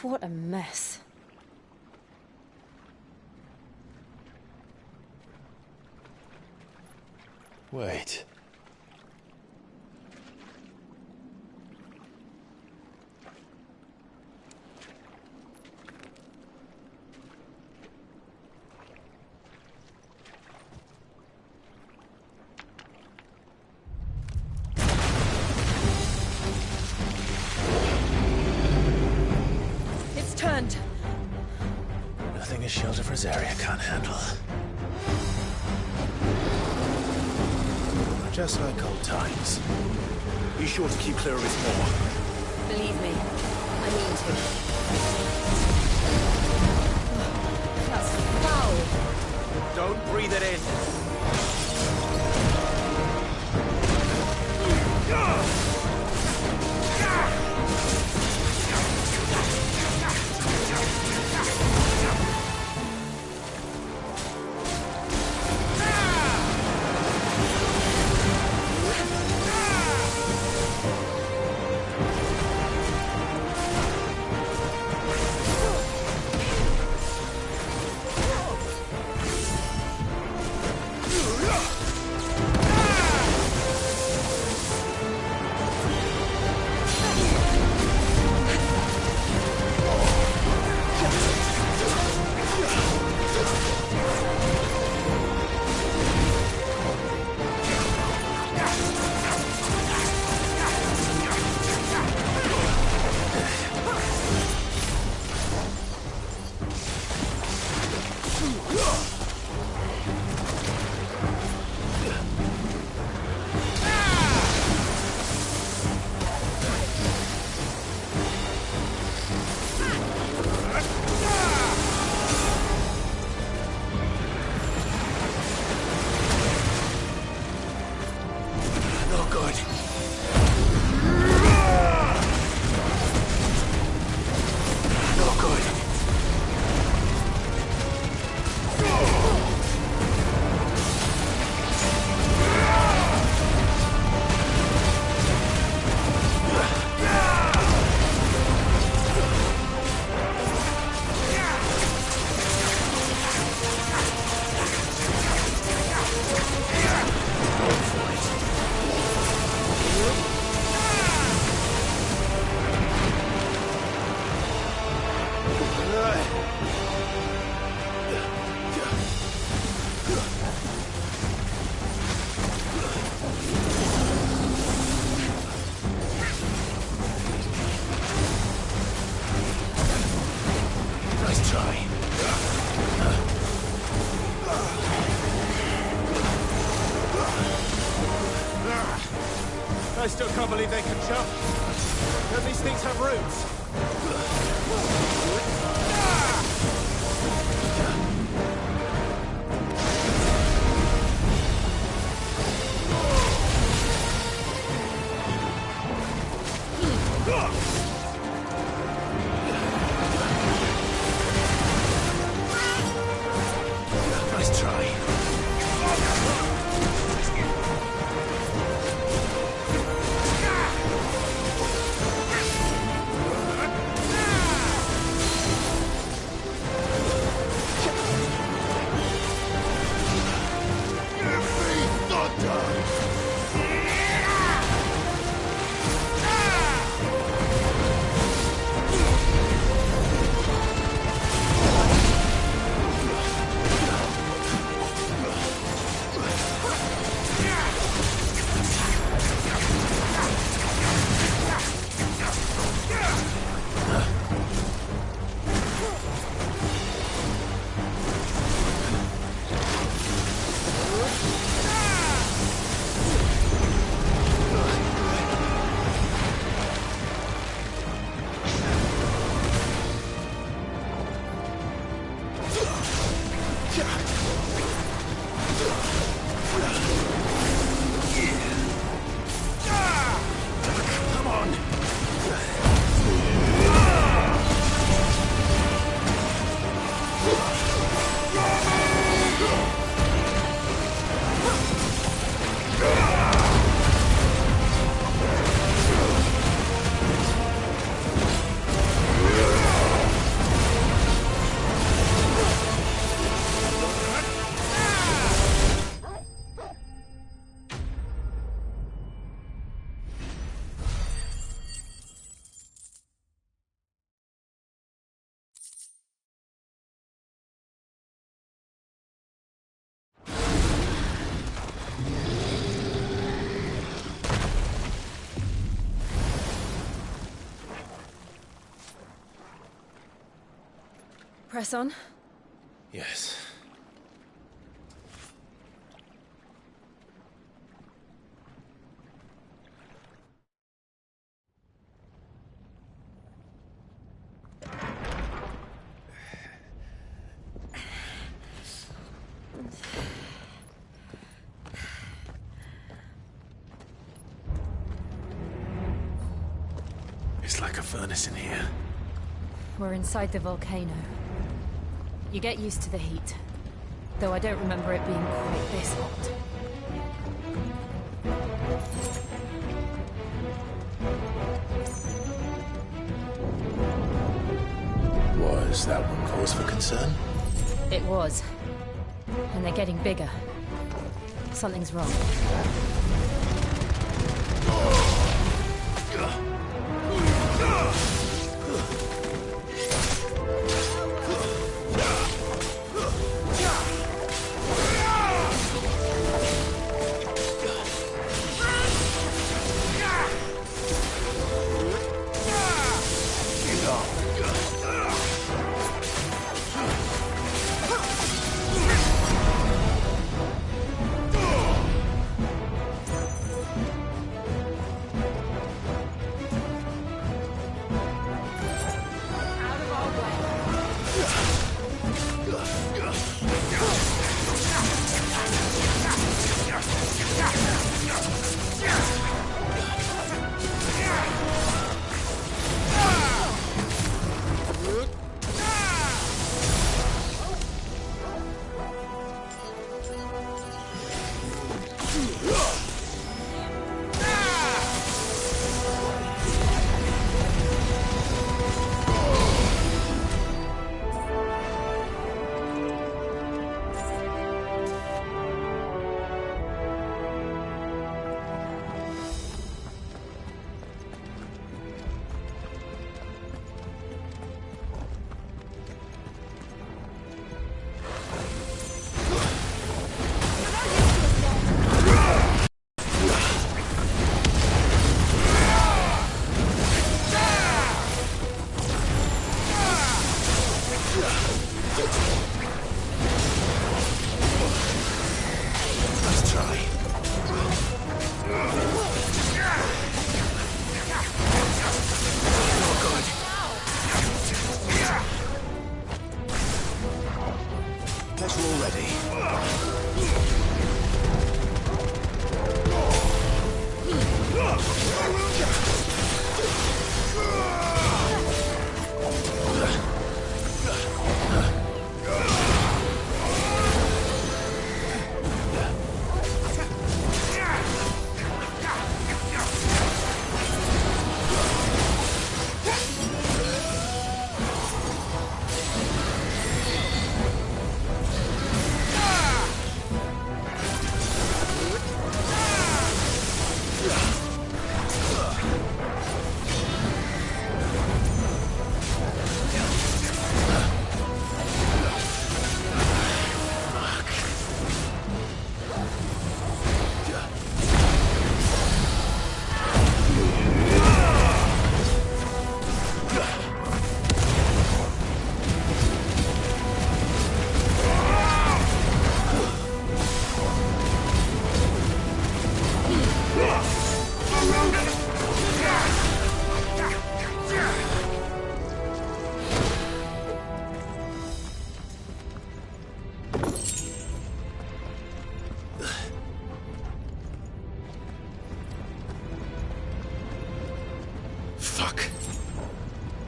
Speaker 3: What a mess.
Speaker 1: Wait.
Speaker 3: It's turned.
Speaker 1: Nothing a shield of Rosaria can't handle. Just like old times. Be sure to keep clear of his maw.
Speaker 3: Believe me, I mean to. That's foul.
Speaker 2: Don't breathe it in.
Speaker 12: I still can't believe they can jump. Don't these things have roots?
Speaker 1: Nice try.
Speaker 9: Press on.
Speaker 1: Yes. It's like a furnace in here.
Speaker 3: We're inside the volcano. You get used to the heat. Though I don't remember it being quite this hot.
Speaker 1: Was that one cause for concern?
Speaker 3: It was. And they're getting bigger. Something's wrong.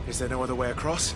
Speaker 12: Is there no other way across?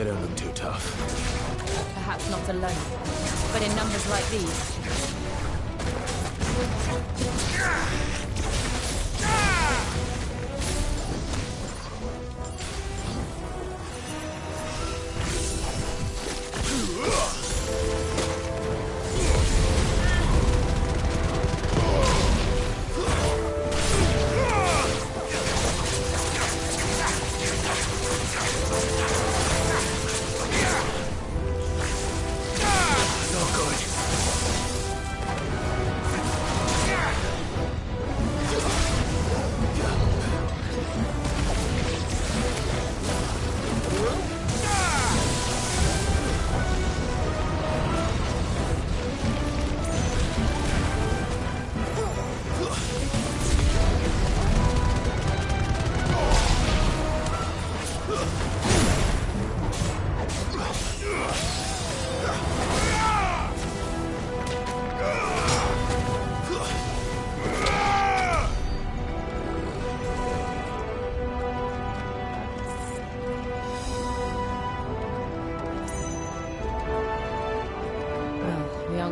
Speaker 1: don't look too tough.
Speaker 3: Perhaps not alone, but in numbers like these.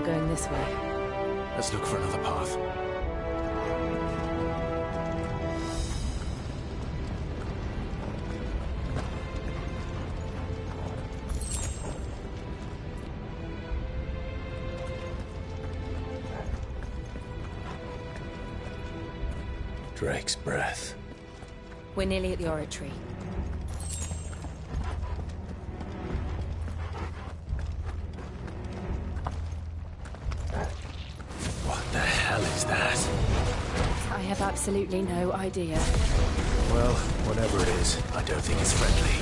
Speaker 3: Going this way.
Speaker 1: Let's look for another path. Drake's breath.
Speaker 3: We're nearly at the oratory. I have absolutely no idea.
Speaker 1: Well, whatever it is, I don't think it's friendly.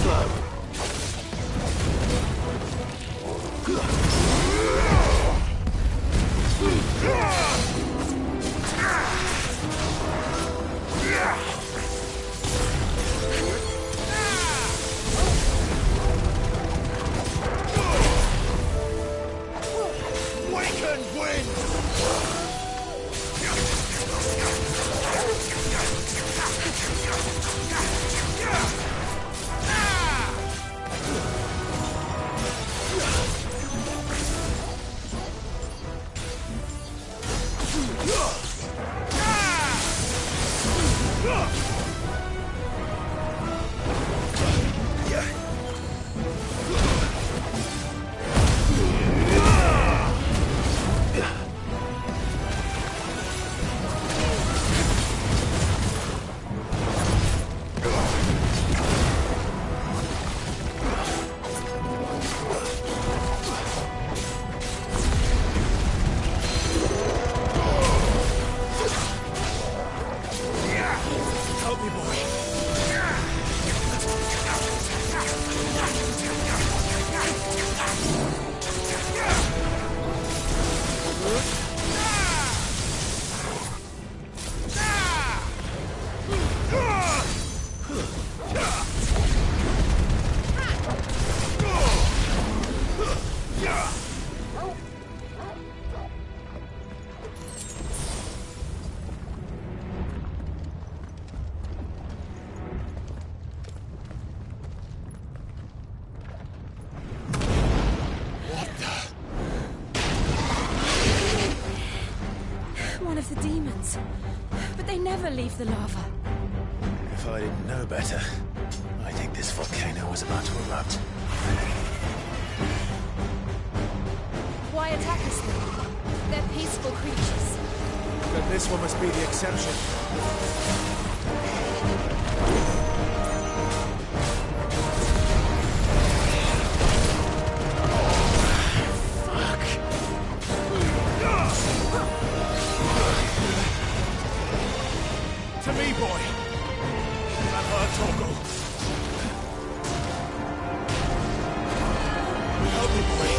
Speaker 1: Slow.
Speaker 3: One of the demons. But they never leave the lava.
Speaker 1: If I didn't know better, I think this volcano was about to erupt.
Speaker 3: Why attack us then? They're peaceful creatures.
Speaker 12: Then this one must be the exception. To me, boy! That hurt, Torgal. Help me, boy.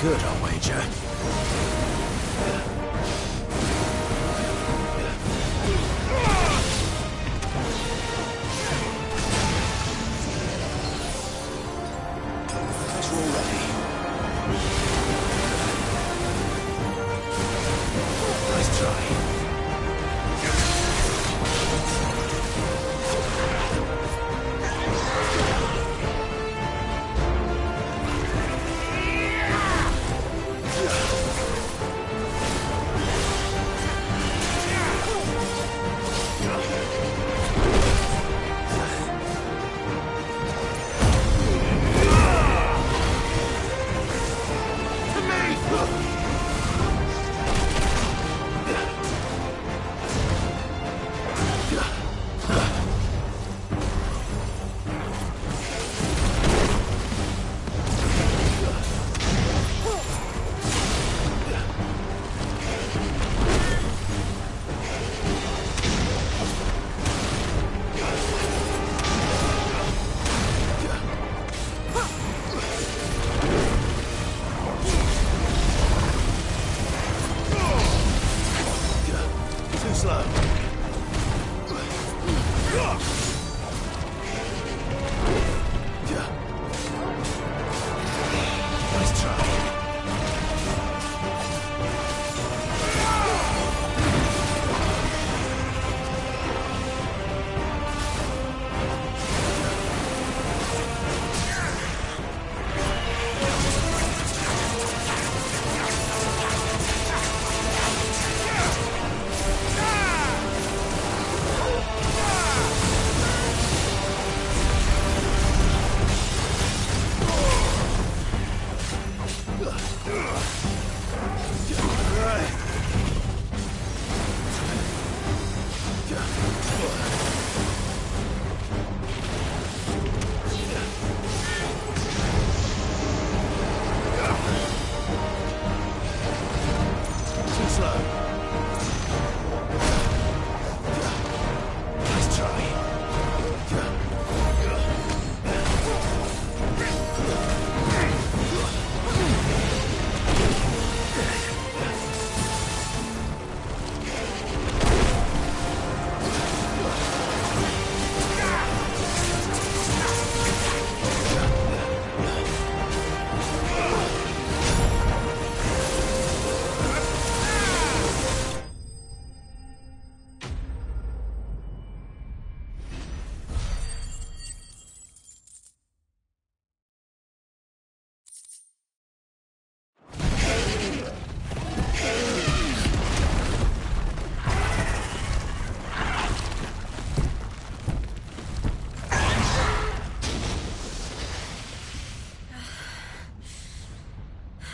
Speaker 1: good, I'll wager. Guys, we're all ready. Nice try.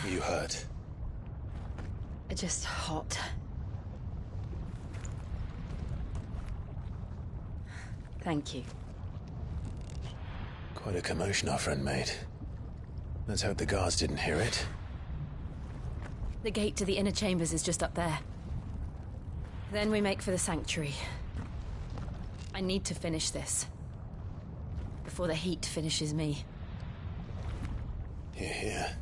Speaker 1: You hurt?
Speaker 3: Just hot. Thank you.
Speaker 1: Quite a commotion our friend made. Let's hope the guards didn't hear it.
Speaker 3: The gate to the inner chambers is just up there. Then we make for the sanctuary. I need to finish this. Before the heat finishes me.
Speaker 1: Hear, hear.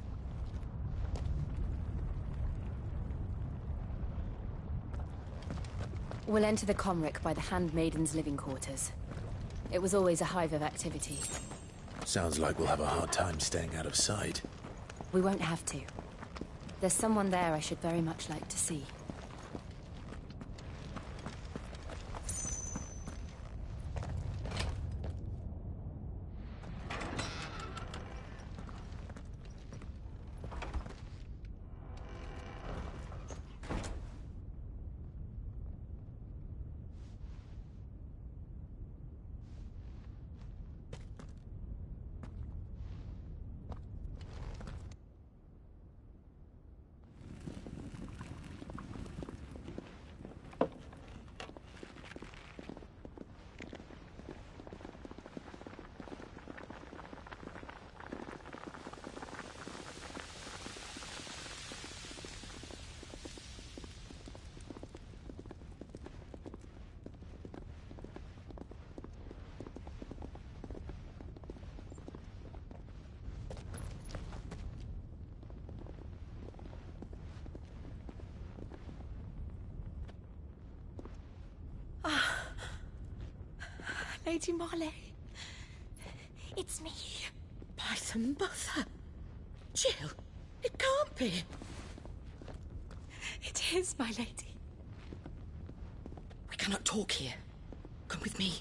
Speaker 3: We'll enter the Comric by the Handmaiden's living quarters. It was always a hive of activity.
Speaker 1: Sounds like we'll have a hard time staying out of sight.
Speaker 3: We won't have to. There's someone there I should very much like to see.
Speaker 11: Lady Marley. It's me.
Speaker 14: Python Mother. Jill, it can't be.
Speaker 11: It is, my lady.
Speaker 14: We cannot talk here. Come with me.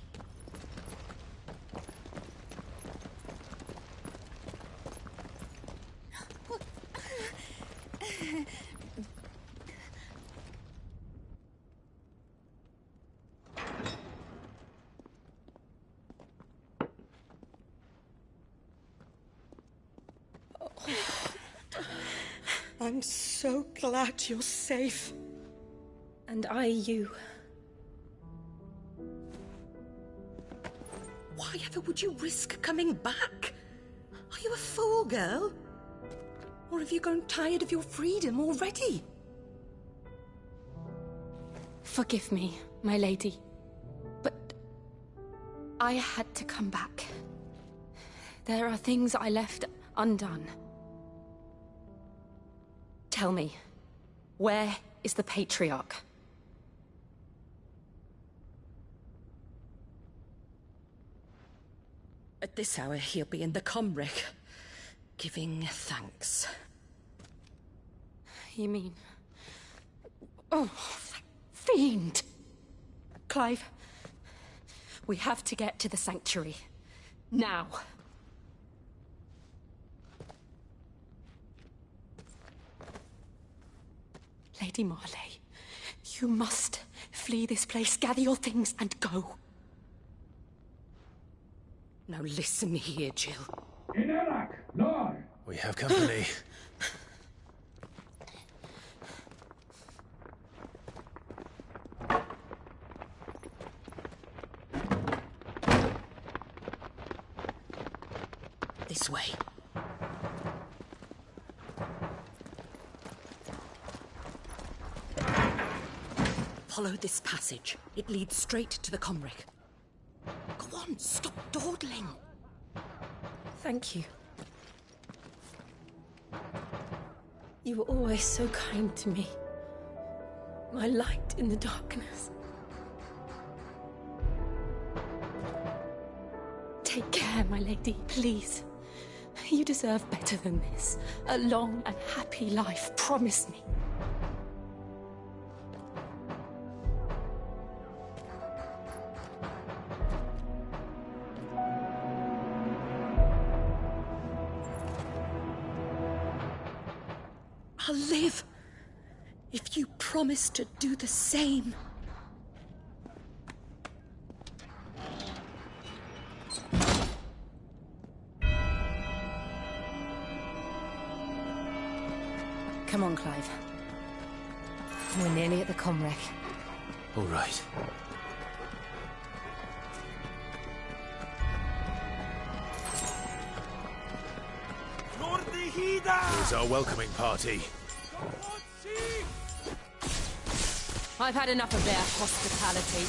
Speaker 14: I'm so glad you're safe.
Speaker 9: And I you.
Speaker 14: Why ever would you risk coming back? Are you a fool, girl? Or have you grown tired of your freedom already?
Speaker 11: Forgive me, my lady, but I had to come back. There are things I left undone. Tell me, where is the Patriarch?
Speaker 14: At this hour, he'll be in the Comric, giving thanks.
Speaker 11: You mean... Oh, fiend! Clive, we have to get to the sanctuary. Now. Lady Marley, you must flee this place, gather your things, and go.
Speaker 14: Now listen here, Jill.
Speaker 1: We have company.
Speaker 14: This way. Follow this passage. It leads straight to the Comric. Go on, stop dawdling.
Speaker 9: Thank you. You were always so kind to me. My light in the darkness.
Speaker 11: Take care, my lady, please. You deserve better than this. A long and happy life, promise me.
Speaker 14: I'll live if you promise to do the same.
Speaker 9: Come on, Clive. We're nearly at the Comric.
Speaker 1: All right. Here's our welcoming party.
Speaker 11: I've had enough of their hospitality.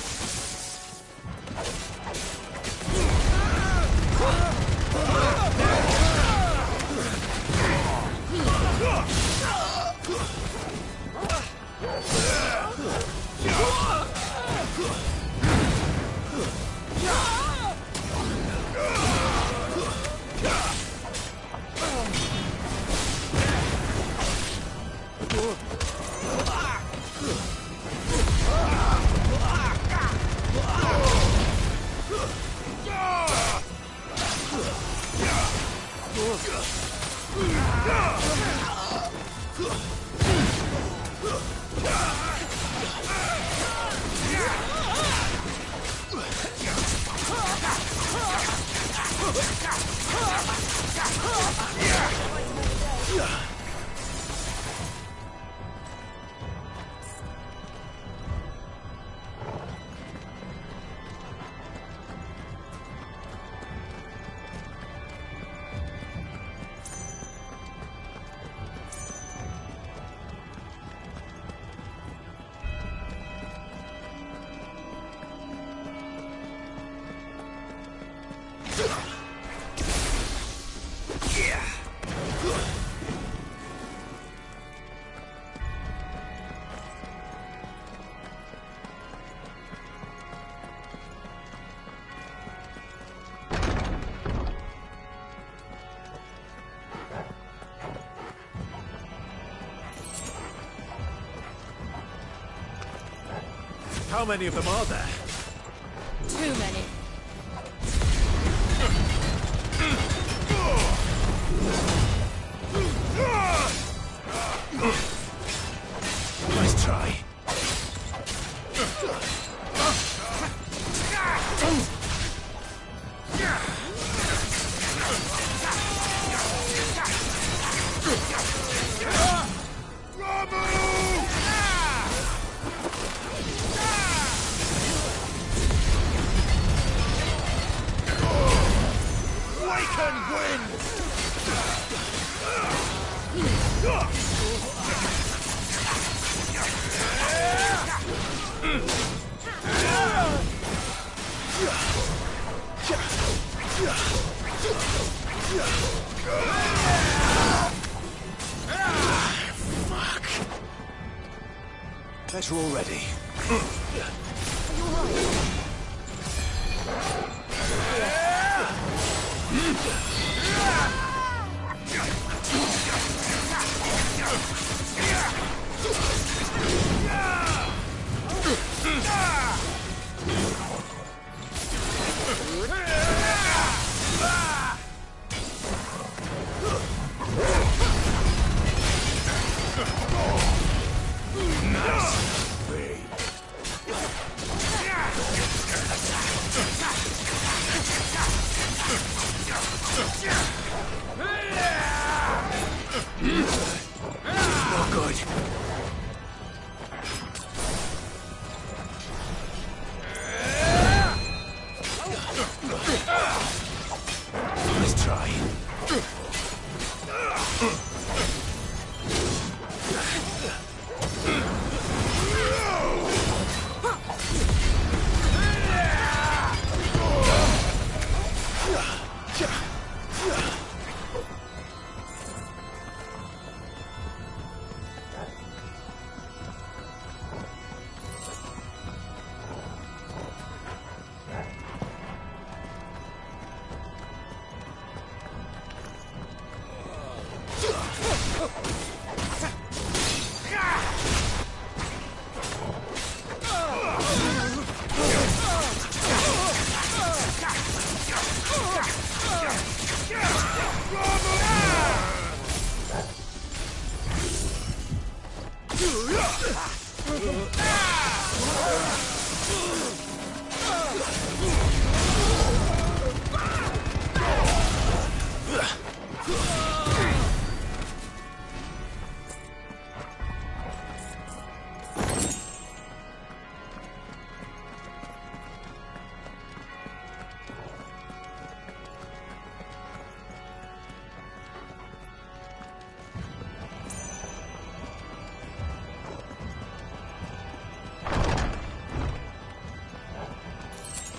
Speaker 1: How many of them are there?
Speaker 11: Too many.
Speaker 1: Nice try. Better already.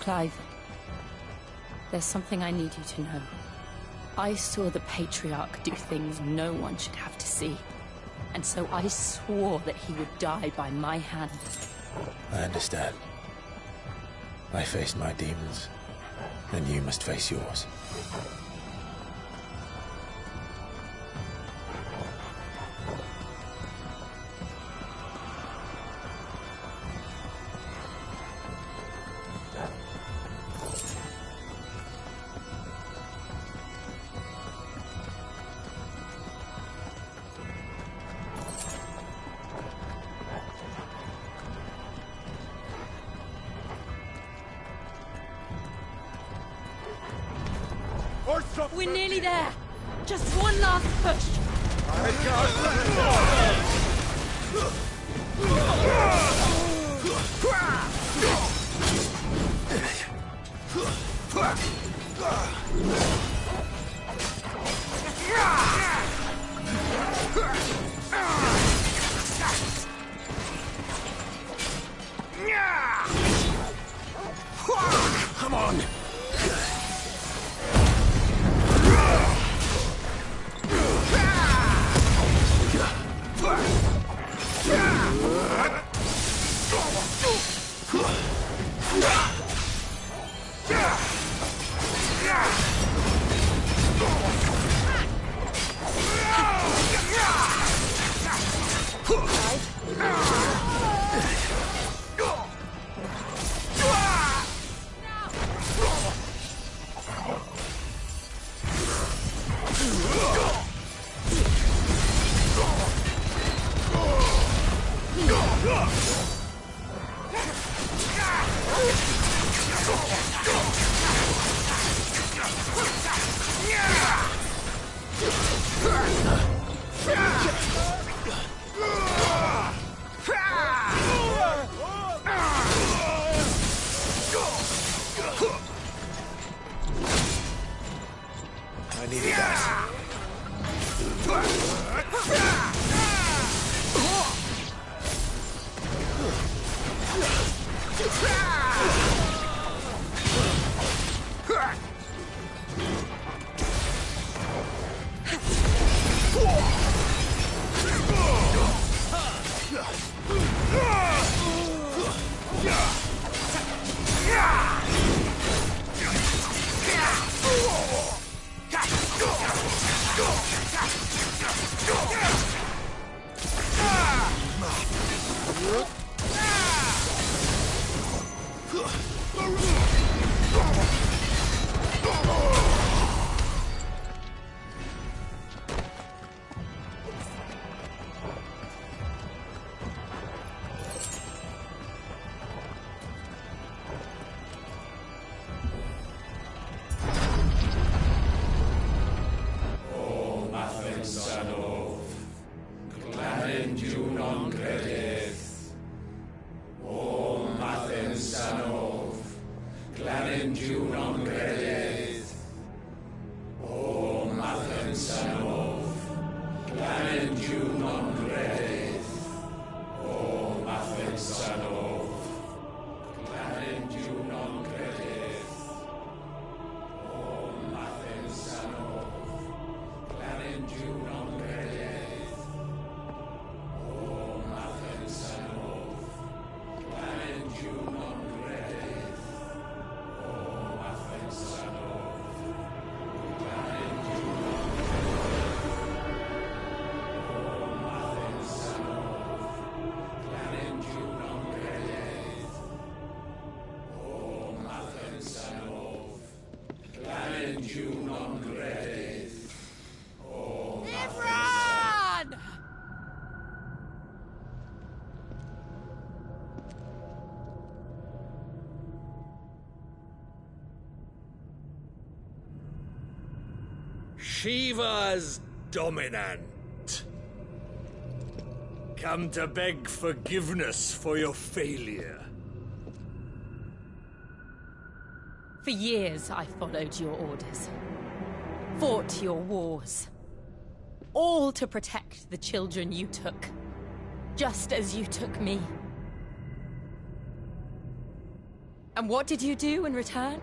Speaker 11: Clive, there's something I need you to know. I saw the Patriarch do things no one should have to see. And so I swore that he would die by my hand.
Speaker 1: I understand. I faced my demons, and you must face yours.
Speaker 11: We're nearly there. Just one last push.
Speaker 1: Come on! I needed that.
Speaker 12: Shiva's dominant. Come to beg forgiveness for your failure.
Speaker 11: For years, I followed your orders. Fought your wars. All to protect the children you took. Just as you took me. And what did you do in return?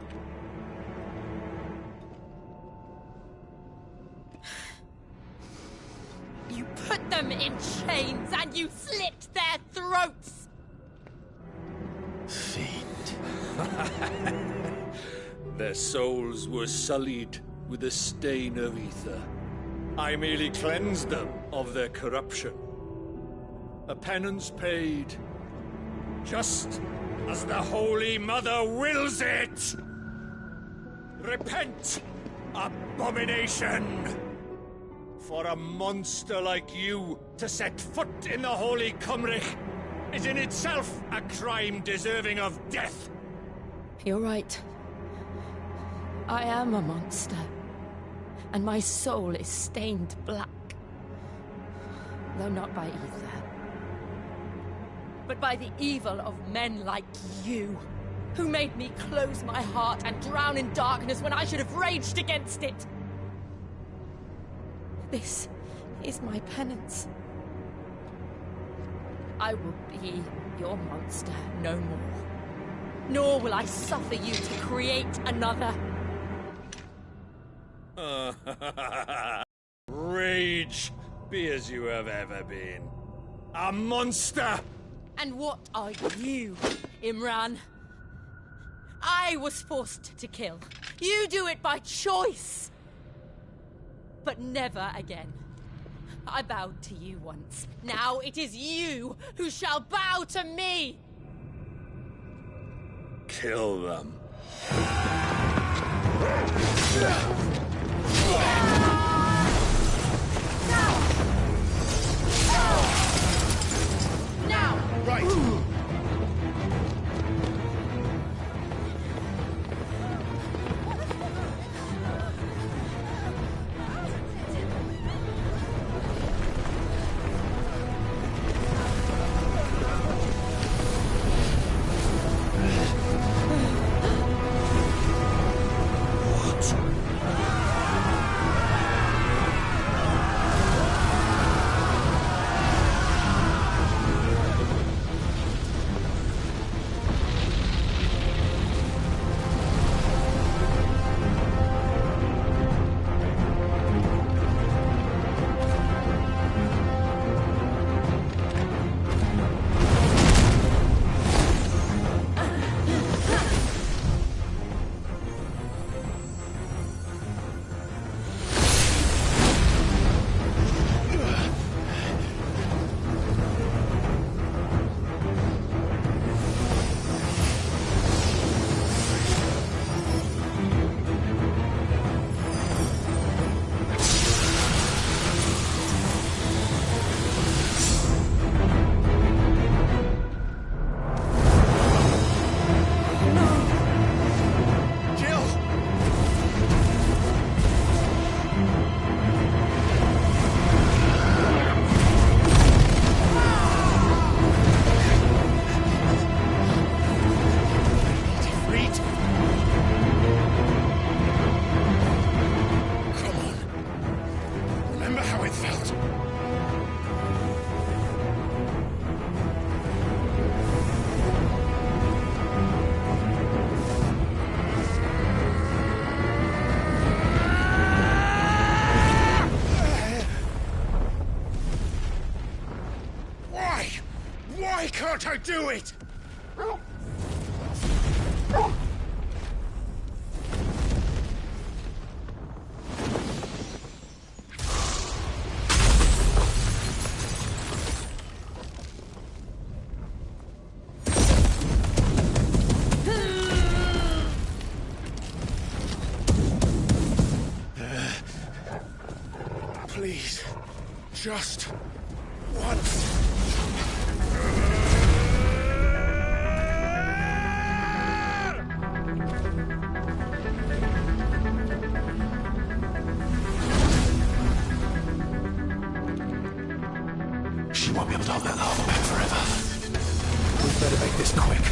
Speaker 11: You put them in chains and you slit their throats!
Speaker 1: Fiend.
Speaker 12: Their souls were sullied with the stain of ether. I merely cleansed them of their corruption. A penance paid, just as the Holy Mother wills it! Repent, abomination! For a monster like you to set foot in the Holy Cymric is in itself a crime deserving of death!
Speaker 11: You're right. I am a monster. And my soul is stained black. Though not by ether. But by the evil of men like you, who made me close my heart and drown in darkness when I should have raged against it. This is my penance. I will be your monster no more. Nor will I suffer you to create another.
Speaker 12: Rage be as you have ever been. A monster!
Speaker 11: And what are you, Imran? I was forced to kill. You do it by choice. But never again. I bowed to you once. Now it is you who shall bow to me!
Speaker 12: Kill them.
Speaker 6: with it. Why can't I do it? Please, just once.
Speaker 1: She won't be able to hold that lava back forever. We'd better make this quick.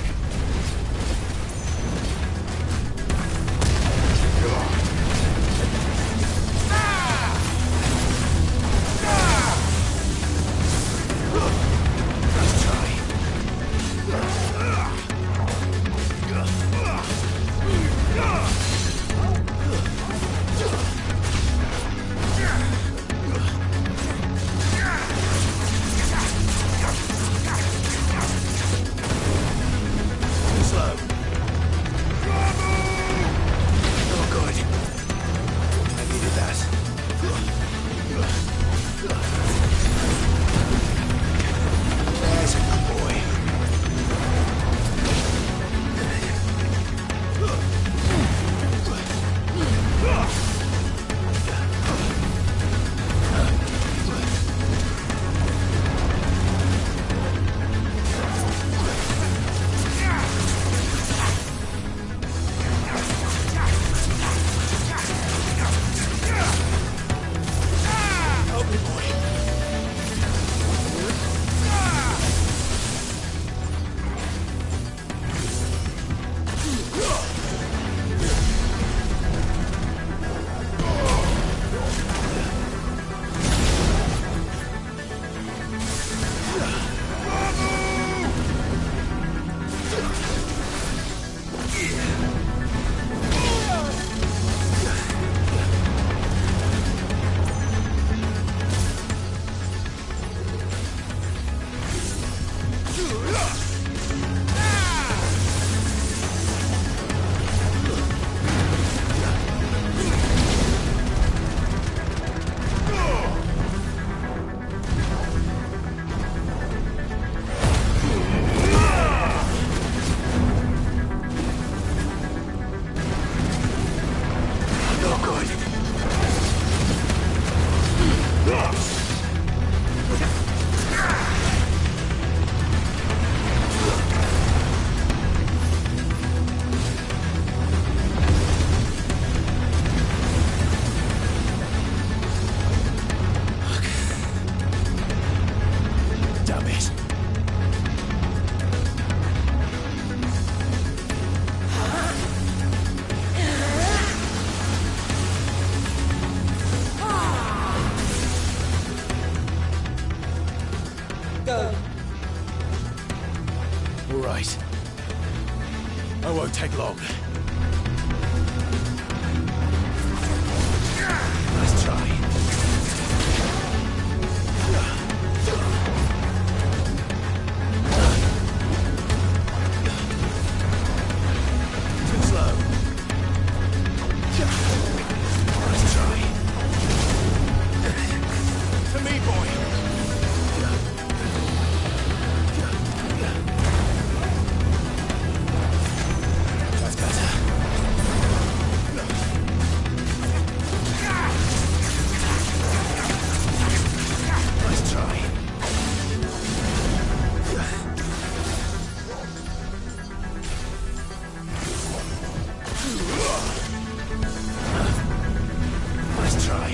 Speaker 1: All right. I won't take long. Nice try. Too slow. Nice try. To me, boy. That's better. Nice try. Nice try.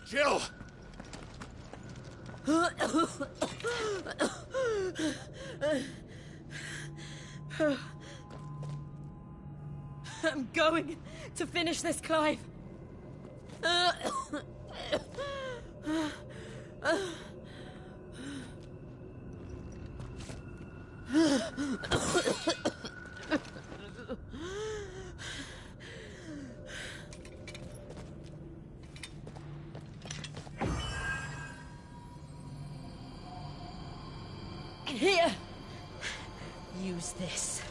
Speaker 6: Jill!
Speaker 11: I'm going to finish this, Clive. Here. Use this.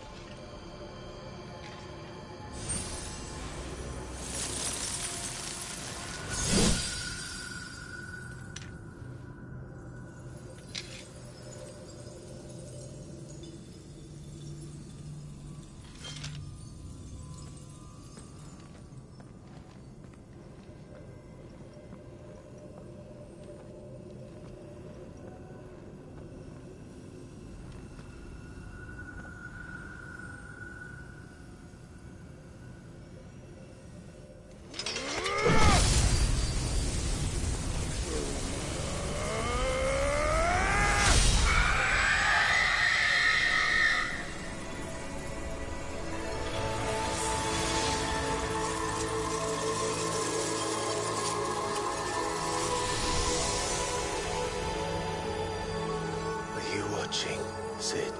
Speaker 1: Sid.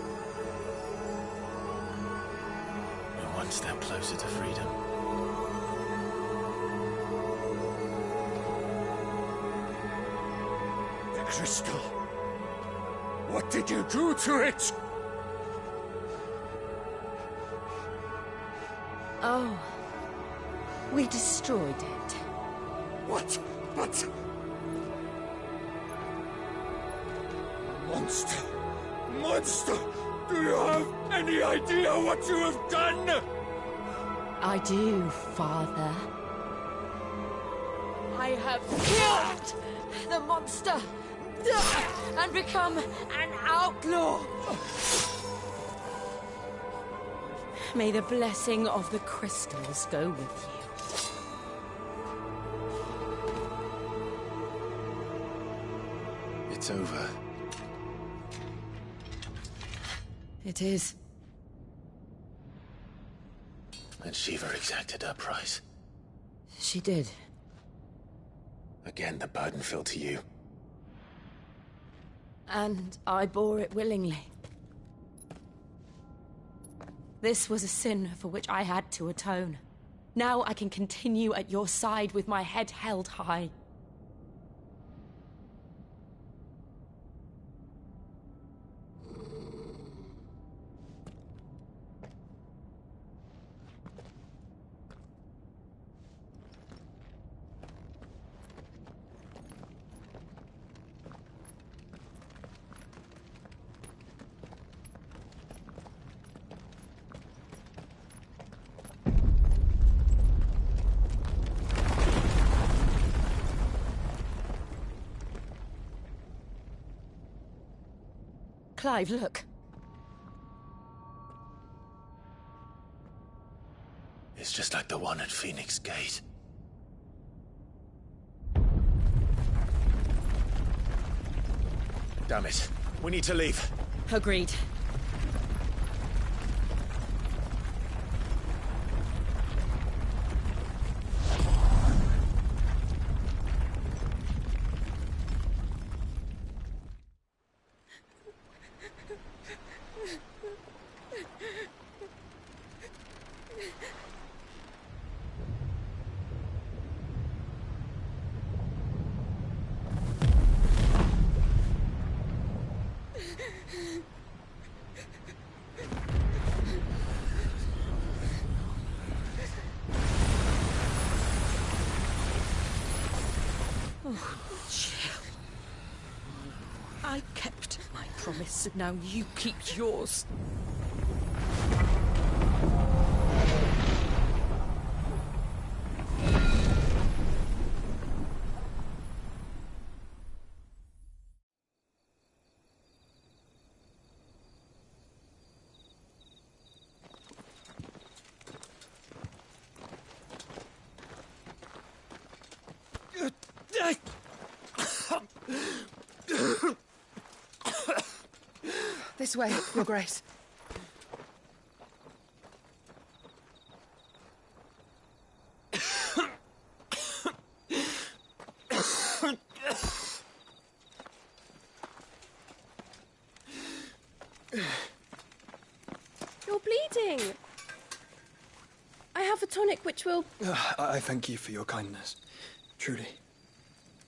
Speaker 1: We're one step closer to freedom.
Speaker 12: The crystal. What did you do to it?
Speaker 11: Oh. We destroyed it.
Speaker 12: What? But... Monster! Monster! Do you have any idea what you have done?
Speaker 11: I do, Father. I have killed the monster and become an outlaw. May the blessing of the crystals go with you.
Speaker 1: It's over.
Speaker 11: It is.
Speaker 1: And Shiva exacted her price.
Speaker 11: She did.
Speaker 1: Again, the burden fell to you.
Speaker 11: And I bore it willingly. This was a sin for which I had to atone. Now I can continue at your side with my head held high. Clive, look.
Speaker 1: It's just like the one at Phoenix Gate. Damn it. We need to leave.
Speaker 11: Agreed.
Speaker 14: I kept my promise, now you keep yours.
Speaker 15: This way, Your Grace.
Speaker 16: You're bleeding. I have a tonic which will...
Speaker 17: I thank you for your kindness, truly.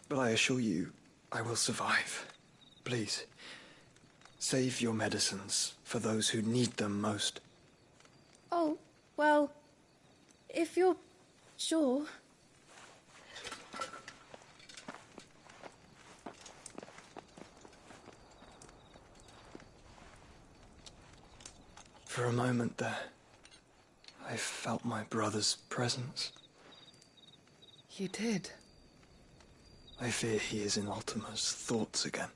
Speaker 17: But I assure you, I will survive. Please, save your medicines for those who need them most.
Speaker 16: Oh, well, if you're sure...
Speaker 17: For a moment there, I felt my brother's presence.
Speaker 15: You did?
Speaker 17: I fear he is in Ultima's thoughts again.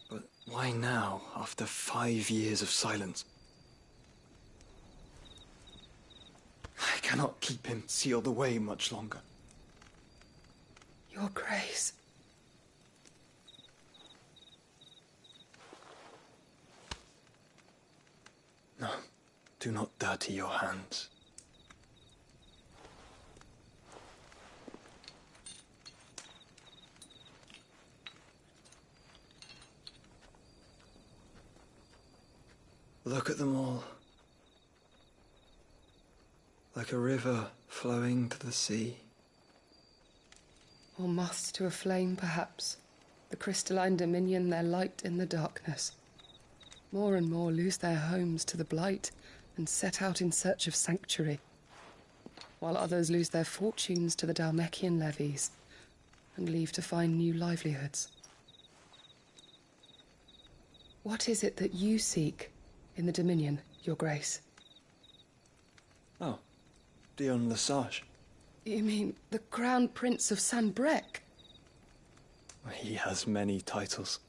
Speaker 17: But why now, after 5 years of silence? I cannot keep him sealed away much longer.
Speaker 15: Your Grace.
Speaker 17: No, do not dirty your hands. Look at them all. Like a river flowing to the sea.
Speaker 15: Or moths to a flame, perhaps. The crystalline dominion their light in the darkness. More and more lose their homes to the blight and set out in search of sanctuary, while others lose their fortunes to the Dhalmekian levies and leave to find new livelihoods. What is it that you seek in the Dominion, Your Grace?
Speaker 17: Oh, Dion Lesage.
Speaker 15: You mean the Crown Prince of Sanbreque?
Speaker 17: He has many titles.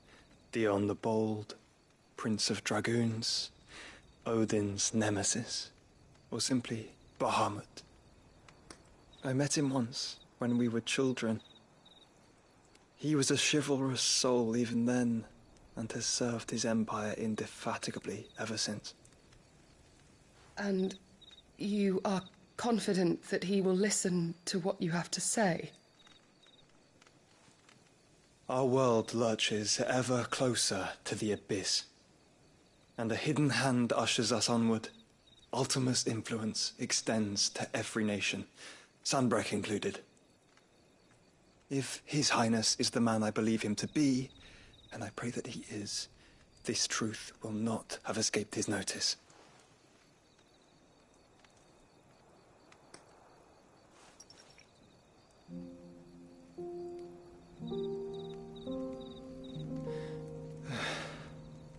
Speaker 17: Dion the Bold, Prince of Dragoons, Odin's Nemesis, or simply Bahamut. I met him once, when we were children. He was a chivalrous soul even then, and has served his empire indefatigably ever since.
Speaker 15: And you are confident that he will listen to what you have to say?
Speaker 17: Our world lurches ever closer to the abyss, and a hidden hand ushers us onward. Ultima's influence extends to every nation, Sanbreque included. If His Highness is the man I believe him to be, and I pray that he is, this truth will not have escaped his notice.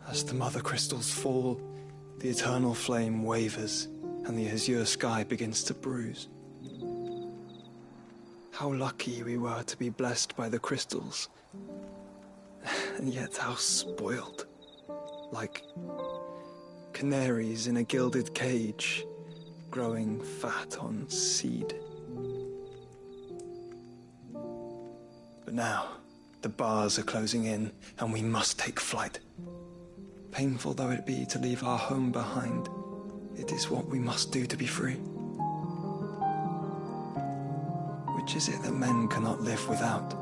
Speaker 17: As the mother crystals fall, the eternal flame wavers, and the azure sky begins to bruise. How lucky we were to be blessed by the crystals, and yet how spoiled. Like canaries in a gilded cage, growing fat on seed. But now, the bars are closing in, and we must take flight. Painful though it be to leave our home behind, it is what we must do to be free. Which is it that men cannot live without?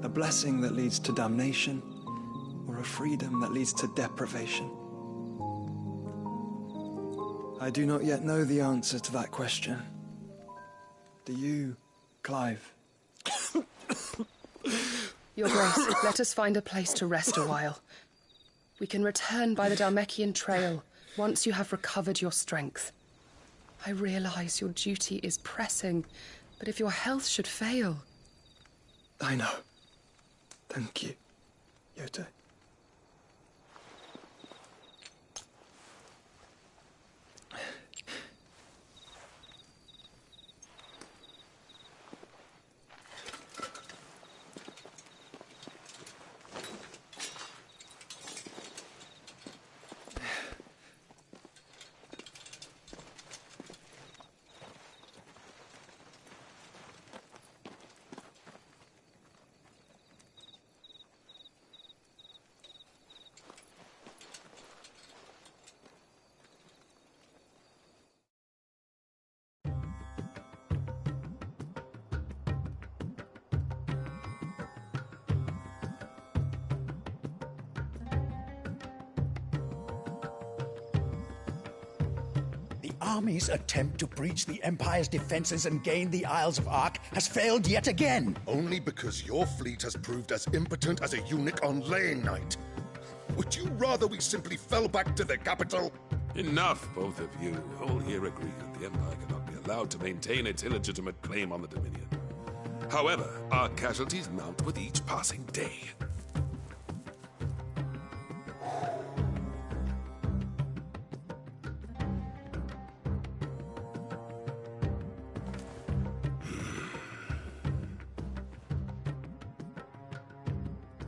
Speaker 17: A blessing that leads to damnation, or a freedom that leads to deprivation? I do not yet know the answer to that question. Do you, Clive?
Speaker 15: Your Grace, let us find a place to rest a while. We can return by the Dhalmekian trail once you have recovered your strength. I realize your duty is pressing, but if your health should fail...
Speaker 17: I know. Thank you, Yote.
Speaker 18: army's attempt to breach the Empire's defenses and gain the Isles of Ark has failed yet again.
Speaker 6: Only because your fleet has proved as impotent as a eunuch on laying night. Would you rather we simply fell back to the capital?
Speaker 19: Enough, both of you. All here agree that the Empire cannot be allowed to maintain its illegitimate claim on the Dominion. However, our casualties mount with each passing day.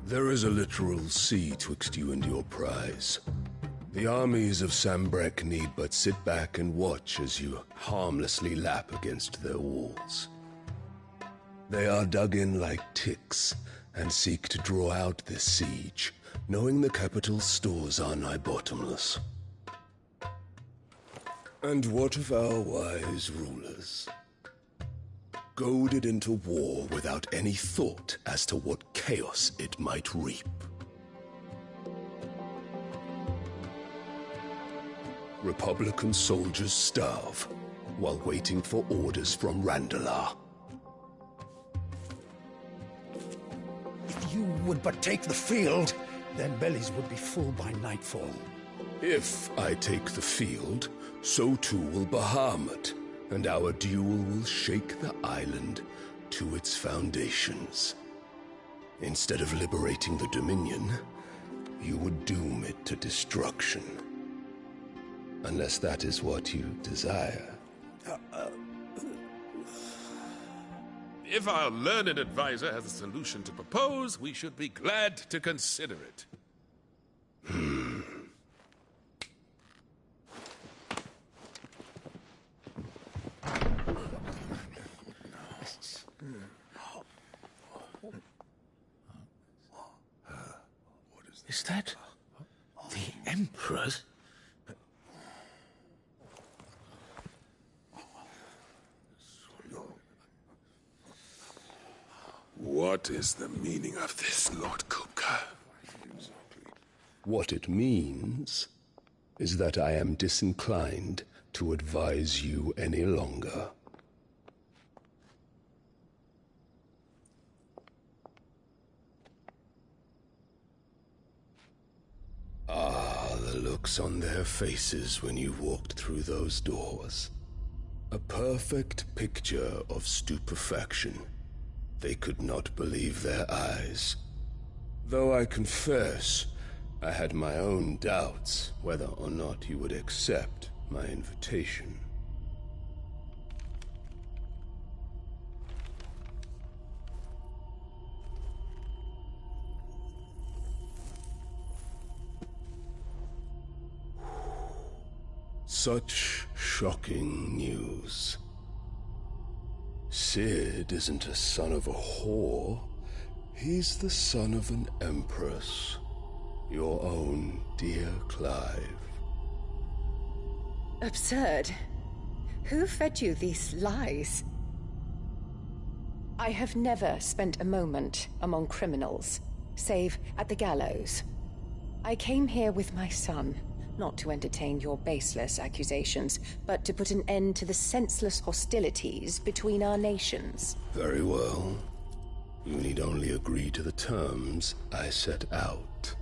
Speaker 20: There is a literal sea twixt you and your prize. The armies of Sambrek need but sit back and watch as you harmlessly lap against their walls. They are dug in like ticks and seek to draw out this siege, knowing the capital's stores are nigh bottomless. And what of our wise rulers? Goaded into war without any thought as to what chaos it might reap. Republican soldiers starve while waiting for orders from Randalar.
Speaker 18: If you would but take the field, their bellies would be full by nightfall.
Speaker 20: If I take the field, so too will Bahamut, and our duel will shake the island to its foundations. Instead of liberating the Dominion, you would doom it to destruction. Unless that is what you desire.
Speaker 19: If our learned advisor has a solution to propose, we should be glad to consider it.
Speaker 8: Is that the Emperor's?
Speaker 20: What is the meaning of this, Lord Kupka? What it means is that I am disinclined to advise you any longer. Ah, the looks on their faces when you walked through those doors. A perfect picture of stupefaction. They could not believe their eyes. Though I confess, I had my own doubts whether or not you would accept my invitation. Such shocking news. Sid isn't a son of a whore. He's the son of an empress. Your own dear Clive.
Speaker 14: Absurd. Who fed you these lies? I have never spent a moment among criminals, save at the gallows. I came here with my son, not to entertain your baseless accusations, but to put an end to the senseless hostilities between our nations.
Speaker 20: Very well. You need only agree to the terms I set out.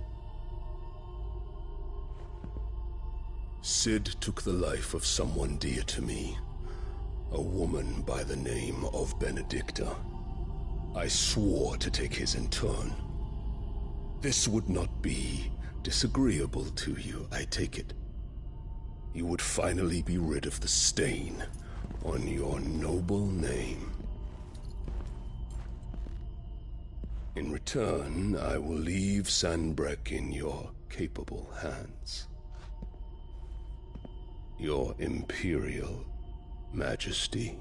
Speaker 20: Sid took the life of someone dear to me, a woman by the name of Benedicta. I swore to take his in turn. This would not be disagreeable to you, I take it. You would finally be rid of the stain on your noble name. In return, I will leave Sanbrek in your capable hands. Your Imperial Majesty.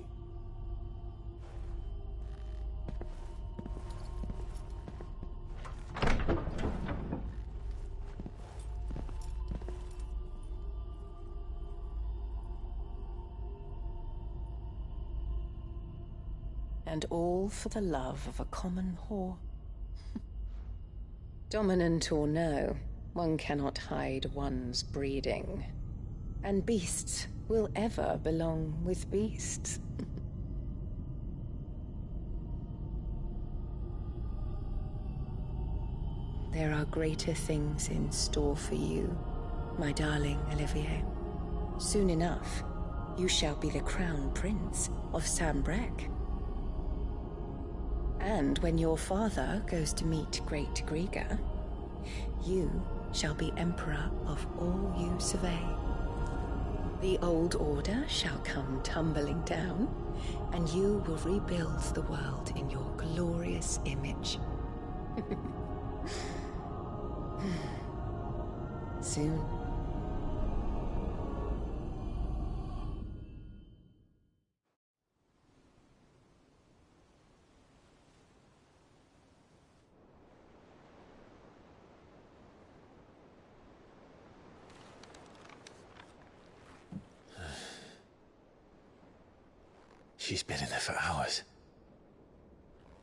Speaker 14: And all for the love of a common whore. Dominant or no, one cannot hide one's breeding. And beasts will ever belong with beasts. There are greater things in store for you, my darling Olivier. Soon enough, you shall be the crown prince of Sambrec. And when your father goes to meet Great Grieger, you shall be emperor of all you survey. The old order shall come tumbling down, and you will rebuild the world in your glorious image. Soon.
Speaker 1: She's been in there for hours.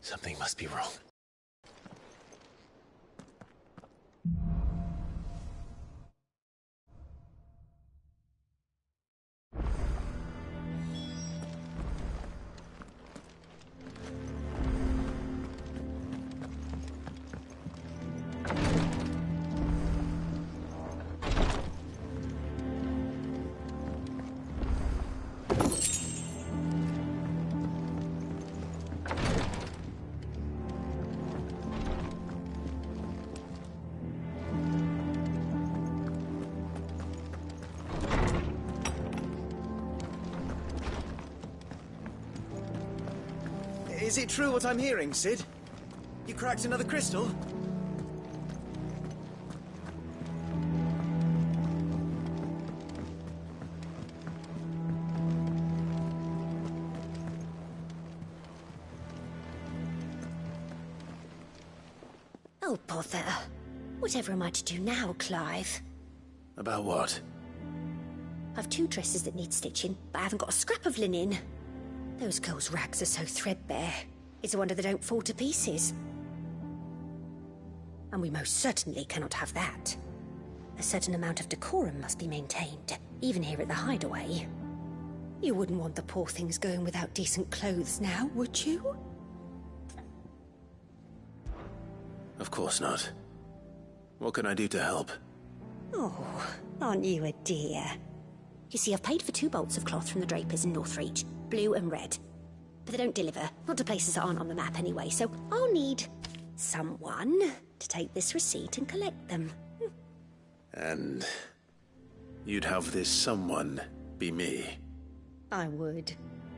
Speaker 1: Something must be wrong.
Speaker 21: Is it true what I'm hearing, Cid? You cracked another crystal?
Speaker 22: Oh, bother. Whatever am I to do now, Clive?
Speaker 1: About what?
Speaker 22: I've 2 dresses that need stitching, but I haven't got a scrap of linen. Those girls' rags are so threadbare. It's a wonder they don't fall to pieces. And we most certainly cannot have that. A certain amount of decorum must be maintained, even here at the Hideaway. You wouldn't want the poor things going without decent clothes now, would you?
Speaker 1: Of course not. What can I do to help?
Speaker 22: Oh, aren't you a dear? You see, I've paid for 2 bolts of cloth from the drapers in Northreach, blue and red. But they don't deliver, not to places that aren't on the map anyway, so I'll need someone to take this receipt and collect them.
Speaker 1: And you'd have this someone be me?
Speaker 22: I would.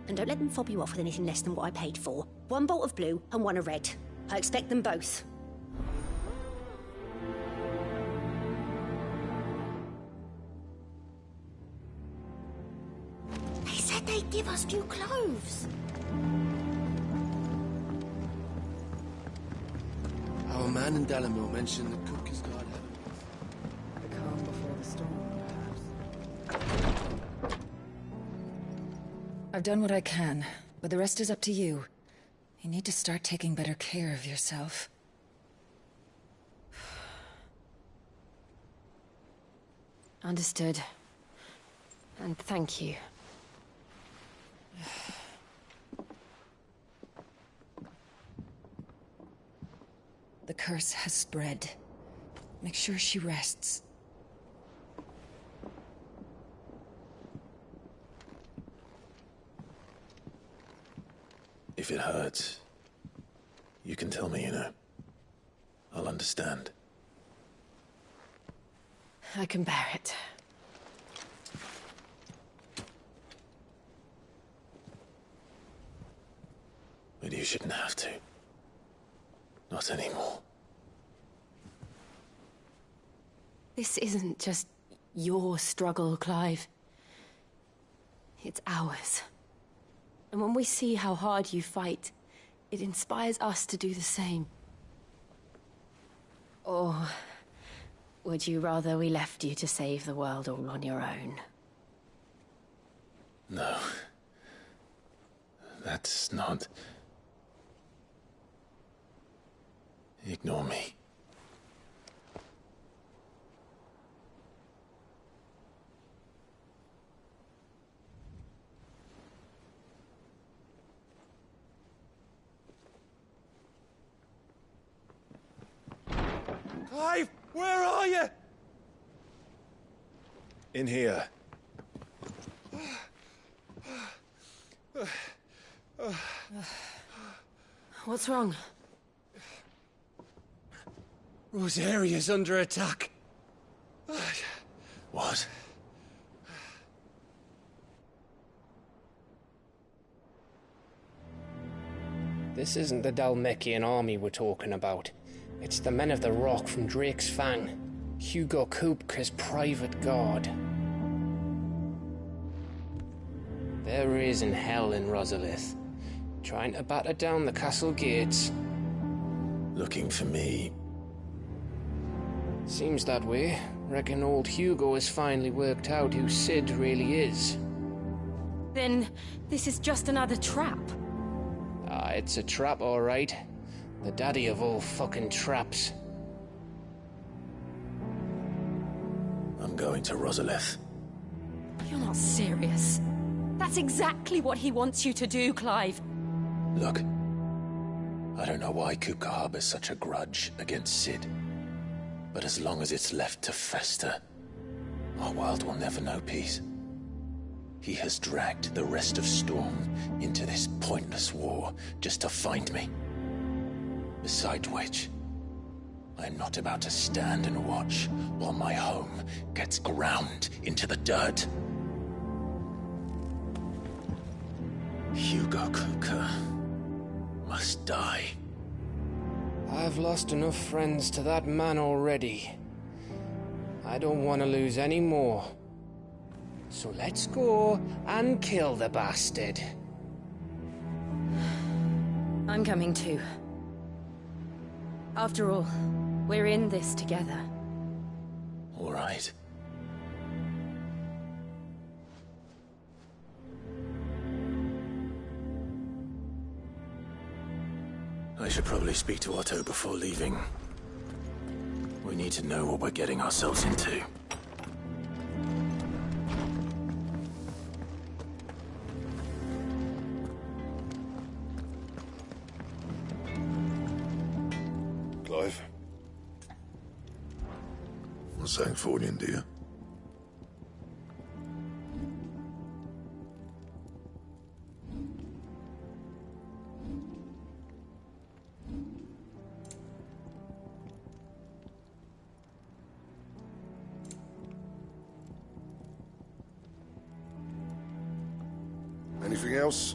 Speaker 22: And don't let them fob you off with anything less than what I paid for. 1 bolt of blue and 1 of red. I expect them both. They said they'd give us new clothes.
Speaker 23: Our man in Dalamore mentioned the cook has got heaven.
Speaker 4: The calm before the storm, perhaps. I've done what I can, but the rest is up to you. You need to start taking better care of yourself.
Speaker 9: Understood. And thank you.
Speaker 4: The curse has spread. Make sure she rests.
Speaker 1: If it hurts, you can tell me, you know. I'll understand.
Speaker 9: I can bear it.
Speaker 1: But you shouldn't have to. Not anymore.
Speaker 9: This isn't just your struggle, Clive. It's ours. And when we see how hard you fight, it inspires us to do the same. Or would you rather we left you to save the world all on your own?
Speaker 1: No. That's not... Ignore me.
Speaker 17: Clive, where are you?
Speaker 1: In here.
Speaker 11: What's wrong?
Speaker 17: Rosaria's under attack.
Speaker 1: What?
Speaker 5: This isn't the Dalmekian army we're talking about. It's the men of the Rock from Drake's Fang. Hugo Kupka's private guard. There is in hell in Rosalith, trying to batter down the castle gates.
Speaker 1: Looking for me?
Speaker 5: Seems that way. Reckon old Hugo has finally worked out who Sid really is.
Speaker 11: Then this is just another trap.
Speaker 5: Ah, it's a trap, all right. The daddy of all fucking traps.
Speaker 1: I'm going to Rosalith.
Speaker 11: You're not serious. That's exactly what he wants you to do, Clive.
Speaker 1: Look, I don't know why Kupka harbors such a grudge against Sid. But as long as it's left to fester, our world will never know peace. He has dragged the rest of Storm into this pointless war just to find me. Besides which, I'm not about to stand and watch while my home gets ground into the dirt. Hugo Kupka must die.
Speaker 5: I've lost enough friends to that man already. I don't want to lose any more. So let's go and kill the bastard.
Speaker 11: I'm coming too. After all, we're in this together.
Speaker 1: All right. I should probably speak to Otto before leaving. We need to know what we're getting ourselves into.
Speaker 6: Clive? What's that for you, dear? Anything else?